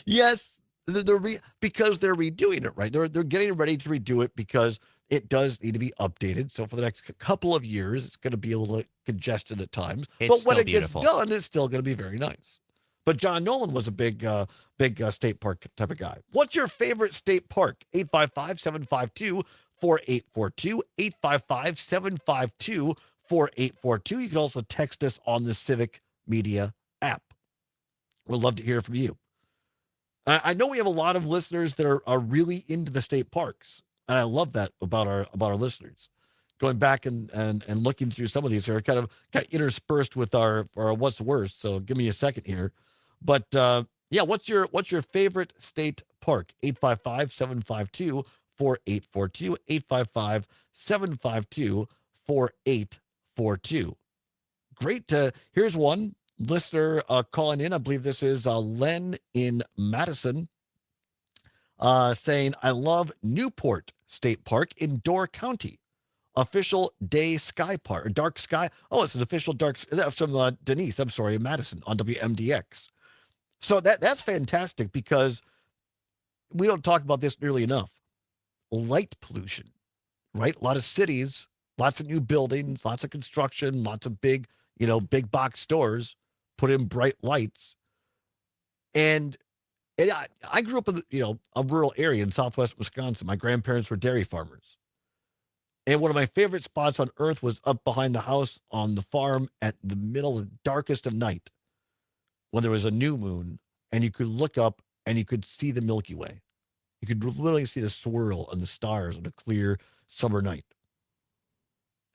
Yes, because they're redoing it, right? They're getting ready to redo it because it does need to be updated. So for the next couple of years, it's going to be a little congested at times. But when it beautiful. gets done, it's still going to be very nice. But John Nolan was a big state park type of guy. What's your favorite state park? 855-752-4842. 855-752-4842. You can also text us on the Civic Media app. We'd love to hear from you. I know we have a lot of listeners that are really into the state parks, and I love that about our listeners. Going back and looking through some of these are kind of interspersed with our what's worst. So give me a second here. But yeah, what's your favorite state park? 855-752-4842. 855-752-4842. Great. Here's one listener calling in. I believe this is Len in Madison, saying, I love Newport State Park in Door County. Official day sky park, or dark sky. Oh, it's an official dark. That's from Denise. I'm sorry, Madison on WMDX. So that's fantastic because we don't talk about this nearly enough. Light pollution, right? A lot of cities, lots of new buildings, lots of construction, lots of big box stores put in bright lights. And I grew up in a rural area in southwest Wisconsin. My grandparents were dairy farmers. And one of my favorite spots on earth was up behind the house on the farm at the middle of the darkest of night when there was a new moon and you could look up and you could see the Milky Way. You could literally see the swirl and the stars on a clear summer night.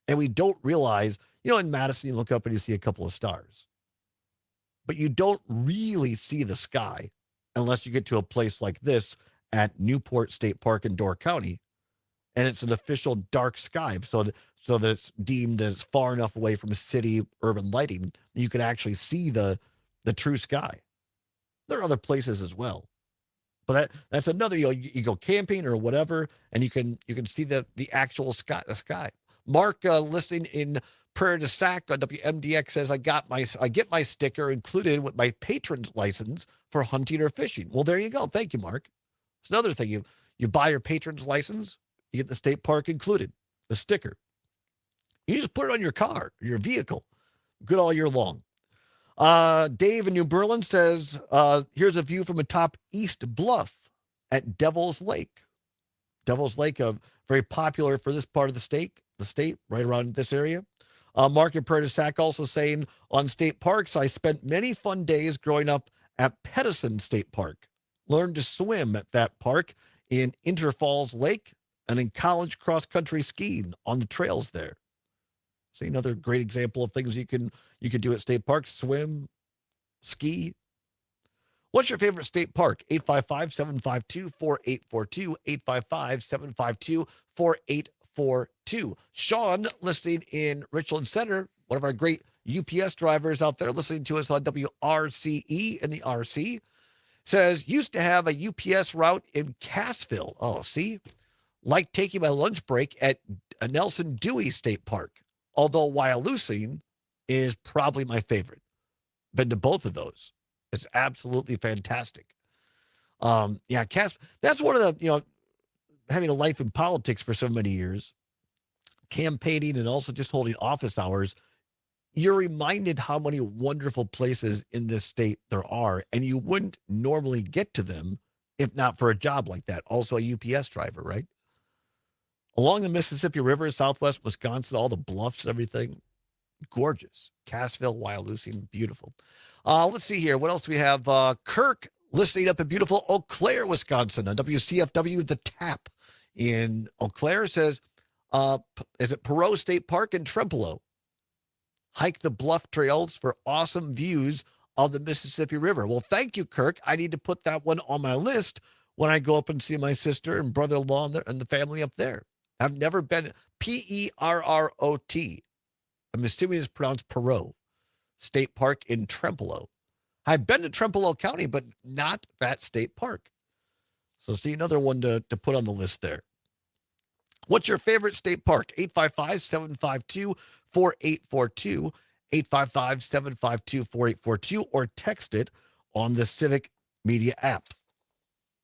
And we don't realize, in Madison, you look up and you see a couple of stars. But you don't really see the sky unless you get to a place like this at Newport State Park in Door County. And it's an official dark sky, so that it's deemed that it's far enough away from city urban lighting that you can actually see the true sky. There are other places as well, but that's another. You go camping or whatever, and you can see the actual sky. The sky. Mark, listening in Prairie du Sac on WMDX, says I get my sticker included with my patron's license for hunting or fishing. Well, there you go. Thank you, Mark. It's another thing. You buy your patron's license. You get the state park included, the sticker. You just put it on your car, your vehicle. Good all year long. Dave in New Berlin says, here's a view from atop East Bluff at Devil's Lake. Devil's Lake, very popular for this part of the state right around this area. Mark in Prairie du Sac also saying, on state parks, I spent many fun days growing up at Pedicin State Park. Learned to swim at that park in Interfalls Lake, and in college cross-country skiing on the trails there. See, another great example of things you can do at state parks: swim, ski. What's your favorite state park? 855-752-4842, 855-752-4842. Sean, listening in Richland Center, one of our great UPS drivers out there listening to us on WRCE in the RC, says, used to have a UPS route in Cassville. Oh, see? Like taking my lunch break at Nelson Dewey State Park, although Wyalusing is probably my favorite. Been to both of those. It's absolutely fantastic. That's one of the, having a life in politics for so many years, campaigning and also just holding office hours, you're reminded how many wonderful places in this state there are, and you wouldn't normally get to them if not for a job like that. Also a UPS driver, right? Along the Mississippi River, southwest Wisconsin, all the bluffs and everything. Gorgeous. Cassville, Wyalusing, beautiful. Let's see here. What else do we have? Kirk listening up in beautiful Eau Claire, Wisconsin on WCFW The Tap in Eau Claire says, is it Perot State Park in Trempealeau? Hike the bluff trails for awesome views of the Mississippi River. Well, thank you, Kirk. I need to put that one on my list when I go up and see my sister and brother-in-law and the family up there. I've never been. Perrot. I'm assuming it's pronounced Perot State Park in Trempealeau. I've been to Trempealeau County, but not that state park. So see, another one to put on the list there. What's your favorite state park? 855-752-4842, 855-752-4842, or text it on the Civic Media app.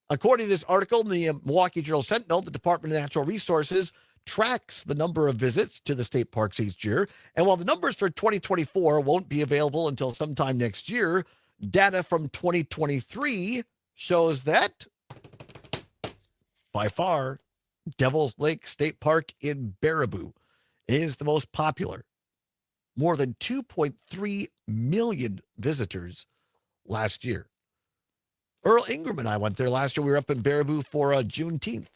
According to this article in the Milwaukee Journal-Sentinel, the Department of Natural Resources tracks the number of visits to the state parks each year. And while the numbers for 2024 won't be available until sometime next year, data from 2023 shows that, by far, Devil's Lake State Park in Baraboo is the most popular. More than 2.3 million visitors last year. Earl Ingram and I went there last year. We were up in Baraboo for Juneteenth.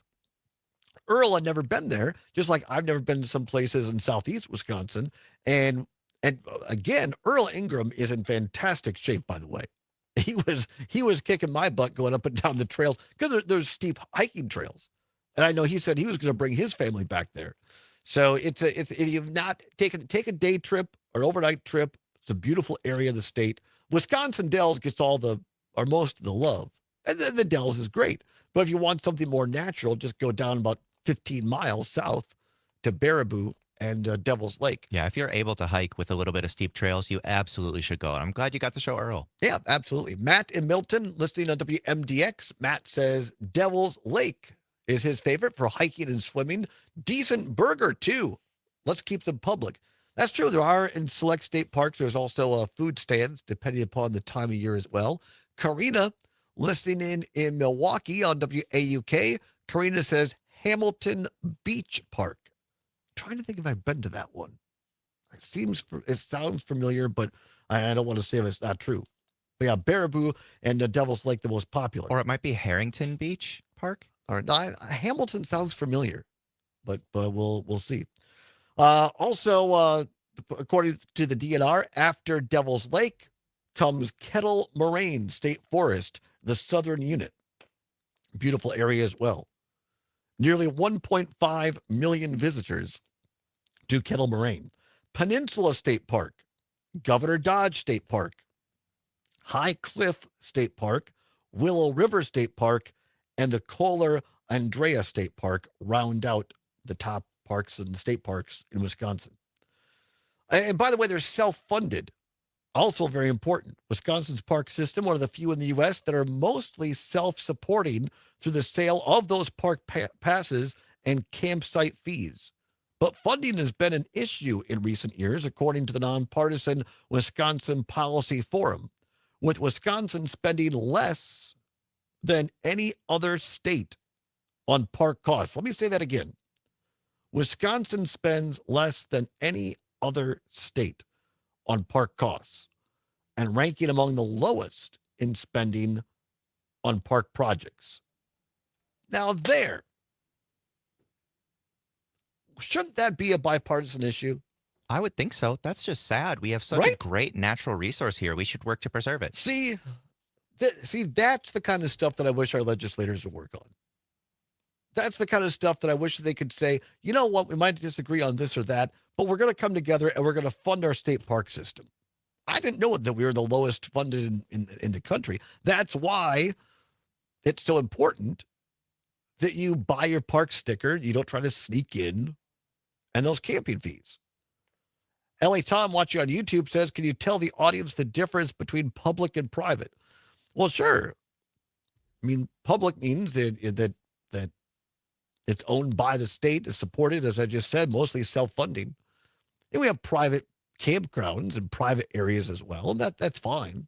Earl had never been there, just like I've never been to some places in southeast Wisconsin. And again, Earl Ingram is in fantastic shape, by the way. He was kicking my butt going up and down the trails because there's steep hiking trails. And I know he said he was going to bring his family back there. So it's if you've not taken, take a day trip or overnight trip. It's a beautiful area of the state. Wisconsin Dells gets most of the love. And then the Dells is great. But if you want something more natural, just go down about 15 miles south to Baraboo and Devil's Lake. Yeah, if you're able to hike with a little bit of steep trails, you absolutely should go. And I'm glad you got to show Earl. Yeah, absolutely. Matt in Milton, listening on WMDX. Matt says Devil's Lake is his favorite for hiking and swimming. Decent burger, too. Let's keep them public. That's true. There are in select state parks. There's also food stands, depending upon the time of year as well. Karina, listening in Milwaukee on WAUK. Karina says Hamilton Beach Park. I'm trying to think if I've been to that one. It sounds familiar, but I don't want to say if it's not true. But yeah, Baraboo and Devil's Lake, the most popular. Or it might be Harrington Beach Park. Or no, Hamilton sounds familiar, but we'll see. Also, according to the DNR, after Devil's Lake comes Kettle Moraine State Forest, the southern unit. Beautiful area as well. Nearly 1.5 million visitors to Kettle Moraine. Peninsula State Park, Governor Dodge State Park, High Cliff State Park, Willow River State Park, and the Kohler Andrea State Park round out the top parks and state parks in Wisconsin. And by the way, they're self-funded. Also very important. Wisconsin's park system, one of the few in the U.S. that are mostly self-supporting through the sale of those park passes and campsite fees. But funding has been an issue in recent years, according to the nonpartisan Wisconsin Policy Forum, with Wisconsin spending less than any other state on park costs. Let me say that again. Wisconsin spends less than any other state on park costs and ranking among the lowest in spending on park projects. Now there, shouldn't that be a bipartisan issue? I would think so. That's just sad. We have such a great natural resource here. We should work to preserve it. See, that's the kind of stuff that I wish our legislators would work on. That's the kind of stuff that I wish they could say, you know what, we might disagree on this or that, but we're going to come together and we're going to fund our state park system. I didn't know that we were the lowest funded in the country. That's why it's so important that you buy your park sticker. You don't try to sneak in, and those camping fees. Ellie Tom watching on YouTube says, can you tell the audience the difference between public and private? Well, sure. I mean, public means that it's owned by the state, is supported, as I just said, mostly self-funding. And we have private campgrounds and private areas as well, and that's fine.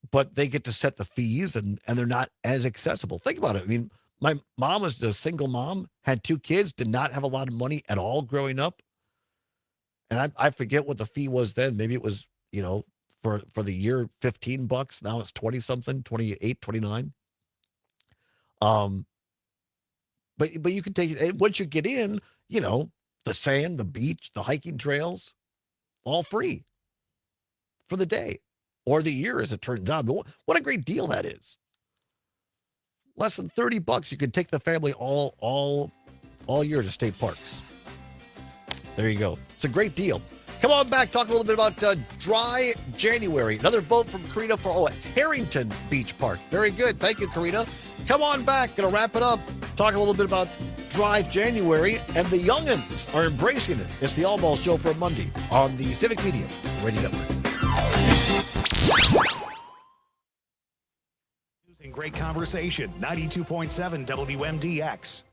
But they get to set the fees, and they're not as accessible. Think about it. I mean, my mom was a single mom, had 2 kids, did not have a lot of money at all growing up. And I forget what the fee was then. Maybe it was, for the year, $15. Now it's 20 something, 28, 29. But you can take it. Once you get in, the sand, the beach, the hiking trails, all free for the day or the year, as it turns out. But what a great deal that is. Less than $30. You can take the family all year to state parks. There you go. It's a great deal. Come on back. Talk a little bit about Dry January. Another vote from Karina for Harrington Beach Park. Very good. Thank you, Karina. Come on back. Going to wrap it up. Talk a little bit about Dry January, and the youngins are embracing it. It's the Allbaugh Show for Monday on the Civic Media Radio Network. Using great conversation, 92.7 WMDX.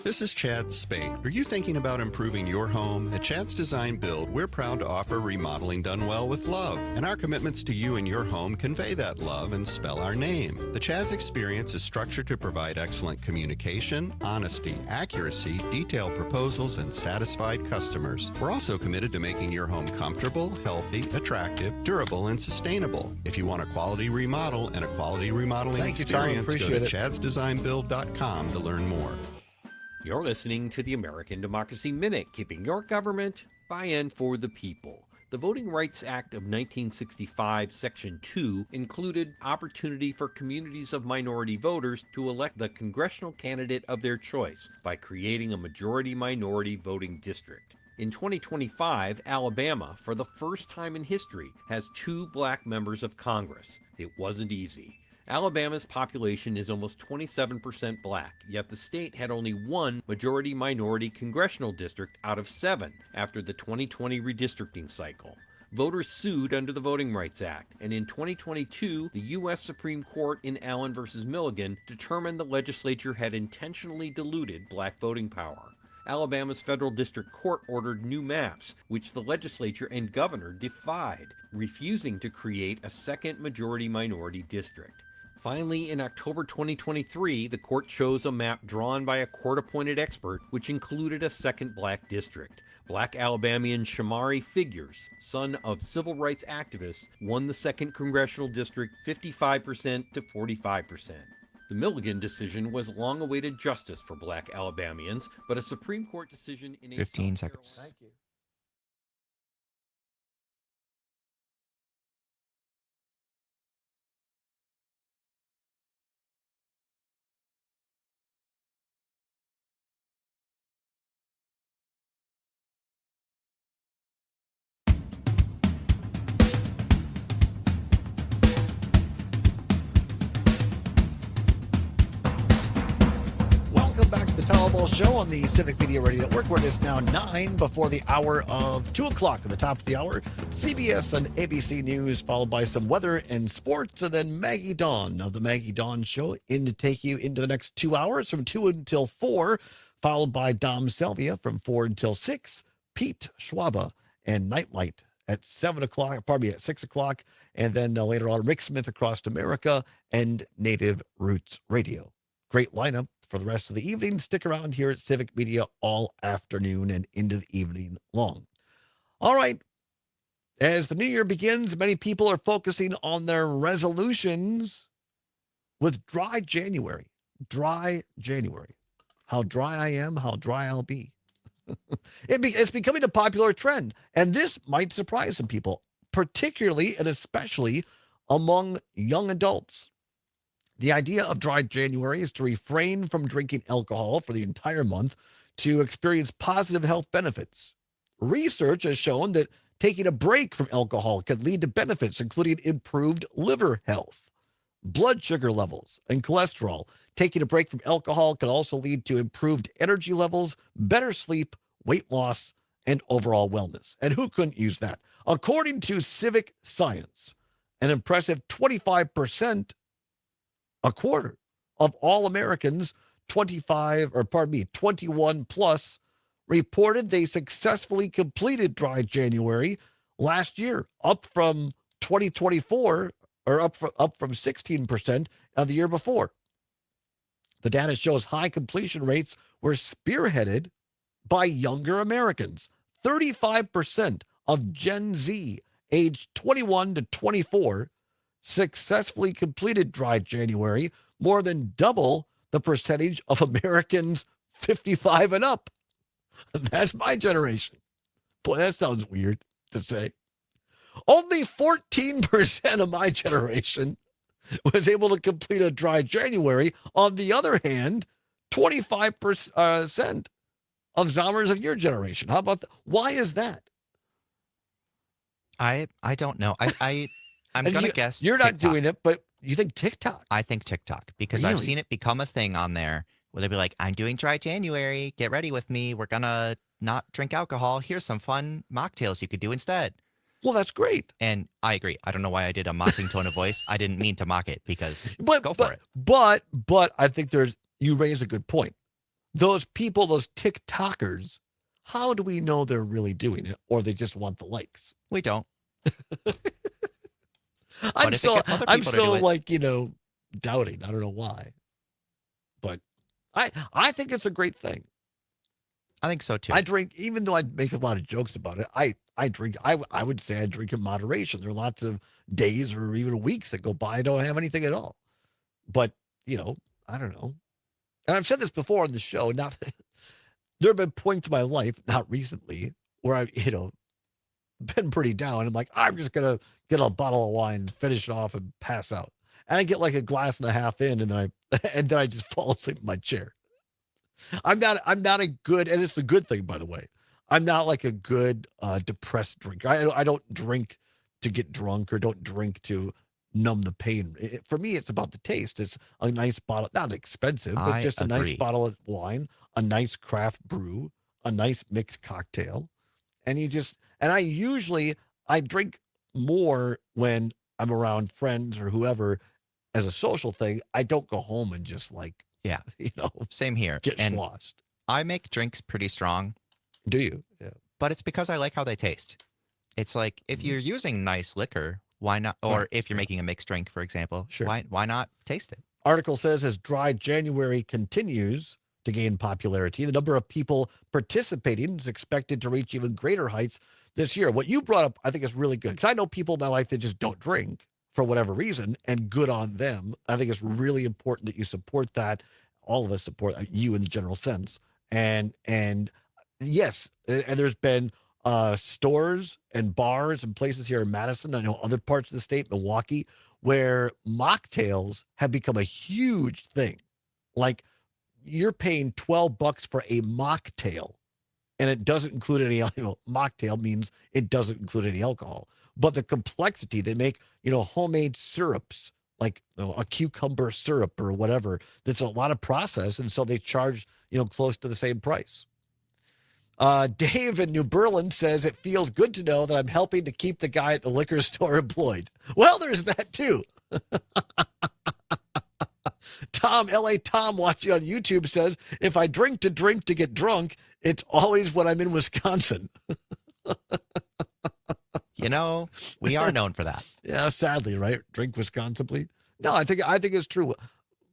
This is Chad Spade. Are you thinking about improving your home? At Chad's Design Build, we're proud to offer remodeling done well with love. And our commitments to you and your home convey that love and spell our name. The Chad's experience is structured to provide excellent communication, honesty, accuracy, detailed proposals, and satisfied customers. We're also committed to making your home comfortable, healthy, attractive, durable, and sustainable. If you want a quality remodel and a quality remodeling experience, go to chadsdesignbuild.com to learn more. You're listening to the American Democracy Minute, keeping your government by and for the people. The Voting Rights Act of 1965, Section 2, included opportunity for communities of minority voters to elect the congressional candidate of their choice by creating a majority-minority voting district. In 2025, Alabama, for the first time in history, has 2 black members of Congress. It wasn't easy. Alabama's population is almost 27% black, yet the state had only 1 majority-minority congressional district out of 7 after the 2020 redistricting cycle. Voters sued under the Voting Rights Act, and in 2022, the U.S. Supreme Court in Allen v. Milligan determined the legislature had intentionally diluted black voting power. Alabama's federal district court ordered new maps, which the legislature and governor defied, refusing to create a second majority-minority district. Finally, in October 2023, the court chose a map drawn by a court-appointed expert, which included a second black district. Black Alabamian Shamari Figures, son of civil rights activists, won the second congressional district 55% to 45%. The Milligan decision was long-awaited justice for black Alabamians, but a Supreme Court decision in 15 seconds. Thank you. Welcome back to the Allbaugh Show on the Civic Media Radio Network, where it is now 9 before the hour of 2 o'clock. At the top of the hour, CBS and ABC News, followed by some weather and sports, and then Maggie Dawn of the Maggie Dawn Show in to take you into the next 2 hours from 2 until 4, followed by Dom Selvia from 4 until 6, Pete Schwaba and Nightlight at 7 o'clock, at 6 o'clock, and then later on, Rick Smith Across America and Native Roots Radio. Great lineup for the rest of the evening. Stick around here at Civic Media all afternoon and into the evening long. All right. As the new year begins, many people are focusing on their resolutions with Dry January. Dry January. How dry I am, how dry I'll be. It's becoming a popular trend, and this might surprise some people, particularly and especially among young adults. The idea of Dry January is to refrain from drinking alcohol for the entire month to experience positive health benefits. Research has shown that taking a break from alcohol can lead to benefits, including improved liver health, blood sugar levels, and cholesterol. Taking a break from alcohol can also lead to improved energy levels, better sleep, weight loss, and overall wellness. And who couldn't use that? According to Civic Science, an impressive 25%, a quarter of all Americans 21 plus reported they successfully completed Dry January last year, up from 2024, or up from 16% of the year before. The data shows high completion rates were spearheaded by younger Americans. 35% of Gen Z aged 21 to 24 successfully completed dry January, more than double the percentage of Americans 55 and up. That's my generation. Boy, that sounds weird to say. Only 14% of my generation was able to complete a dry January. On the other hand, 25% of Zommers of your generation. How about that? Why is that? I don't know. I'm going to guess You're not TikTok. doing it, but you think TikTok? I think TikTok, because I've Really? seen it become a thing on there where they'll be like, I'm doing dry January. Get ready with me. We're going to not drink alcohol. Here's some fun mocktails you could do instead. Well, that's great. And I agree. I don't know why I did a mocking tone of voice. I didn't mean to mock it, because go for it. But I think you raise a good point. Those people, those TikTokers, how do we know they're really doing it, or they just want the likes? We don't. I'm if it gets other people to do it- like, doubting. I don't know why. But I think it's a great thing. I think so too. I drink, even though I make a lot of jokes about it, I drink, I would say I drink in moderation. There are lots of days or even weeks that go by I don't have anything at all. But, I don't know. And I've said this before on the show. There have been points in my life, not recently, where I've, been pretty down. I'm like, I'm just going to get a bottle of wine, finish it off, and pass out. And I get like a glass and a half in, and then I just fall asleep in my chair. I'm not a good, and it's the good thing, by the way. I'm not like a good depressed drinker. I don't drink to get drunk, or don't drink to numb the pain. For me, it's about the taste. It's a nice bottle, not expensive, but just a nice bottle of wine, a nice craft brew, a nice mixed cocktail. And I drink more when I'm around friends or whoever as a social thing. I don't go home and just same here. Get sloshed. I make drinks pretty strong. Do you? Yeah. But it's because I like how they taste. It's like, if you're using nice liquor, why not? Or if you're making a mixed drink, for example, Sure. why not taste it? Article says, as dry January continues to gain popularity, the number of people participating is expected to reach even greater heights this year. What you brought up, I think, is really good, because I know people in my life that just don't drink for whatever reason, and good on them. I think it's really important that you support that. All of us support you in the general sense. And yes, and there's been stores and bars and places here in Madison, I know other parts of the state, Milwaukee, where mocktails have become a huge thing. Like, you're paying $12 for a mocktail, and it doesn't include any, mocktail means it doesn't include any alcohol. But the complexity, they make, homemade syrups, like a cucumber syrup or whatever. That's a lot of process, and so they charge, close to the same price. Dave in New Berlin says, it feels good to know that I'm helping to keep the guy at the liquor store employed. Well, there's that too. Tom, L.A. Tom, watching on YouTube, says, if I drink to get drunk, it's always when I'm in Wisconsin. We are known for that. Yeah, sadly, right? Drink responsibly. No, I think it's true.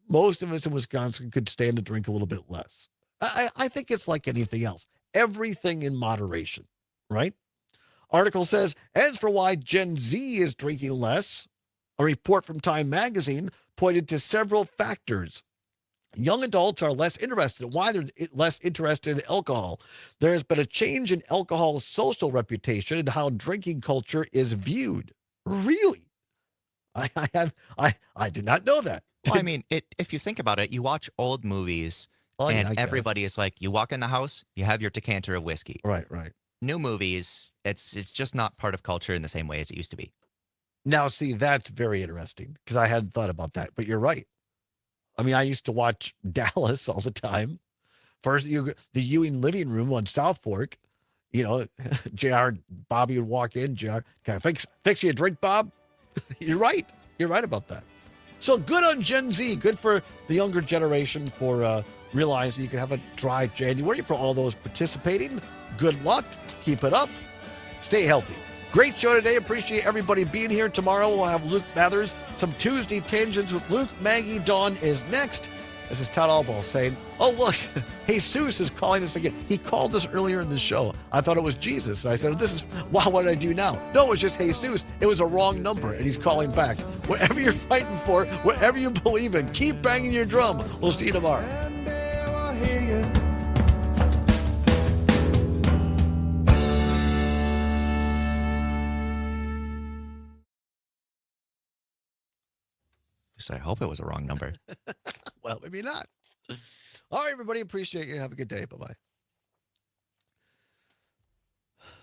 Most of us in Wisconsin could stand to drink a little bit less. I think it's like anything else. Everything in moderation, right? Article says, as for why Gen Z is drinking less, a report from Time Magazine pointed to several factors. Young adults are less interested. Why they're less interested in alcohol? There's been a change in alcohol's social reputation and how drinking culture is viewed. Really? I did not know that. Well, I mean, if you think about it, you watch old movies, and everybody is like, you walk in the house, you have your decanter of whiskey. Right. New movies, it's just not part of culture in the same way as it used to be. Now, see, that's very interesting, because I hadn't thought about that, but you're right. I mean, I used to watch Dallas all the time. First, the Ewing living room on South Fork, JR, Bobby would walk in, JR, can I fix you a drink, Bob? You're right. You're right about that. So good on Gen Z. Good for the younger generation for realizing you can have a dry January. For all those participating, good luck. Keep it up. Stay healthy. Great show today. Appreciate everybody being here. Tomorrow we'll have Luke Mathers. Some Tuesday Tangents with Luke. Maggie Dawn is next. This is Todd Allbaugh saying, oh, look, Jesus is calling us again. He called us earlier in the show. I thought it was Jesus. And I said, this is, wow, what did I do now? No, it's just Jesus. It was a wrong number, and he's calling back. Whatever you're fighting for, whatever you believe in, keep banging your drum. We'll see you tomorrow. I hope it was a wrong number. Well, maybe not. All right, everybody. Appreciate you. Have a good day. Bye-bye.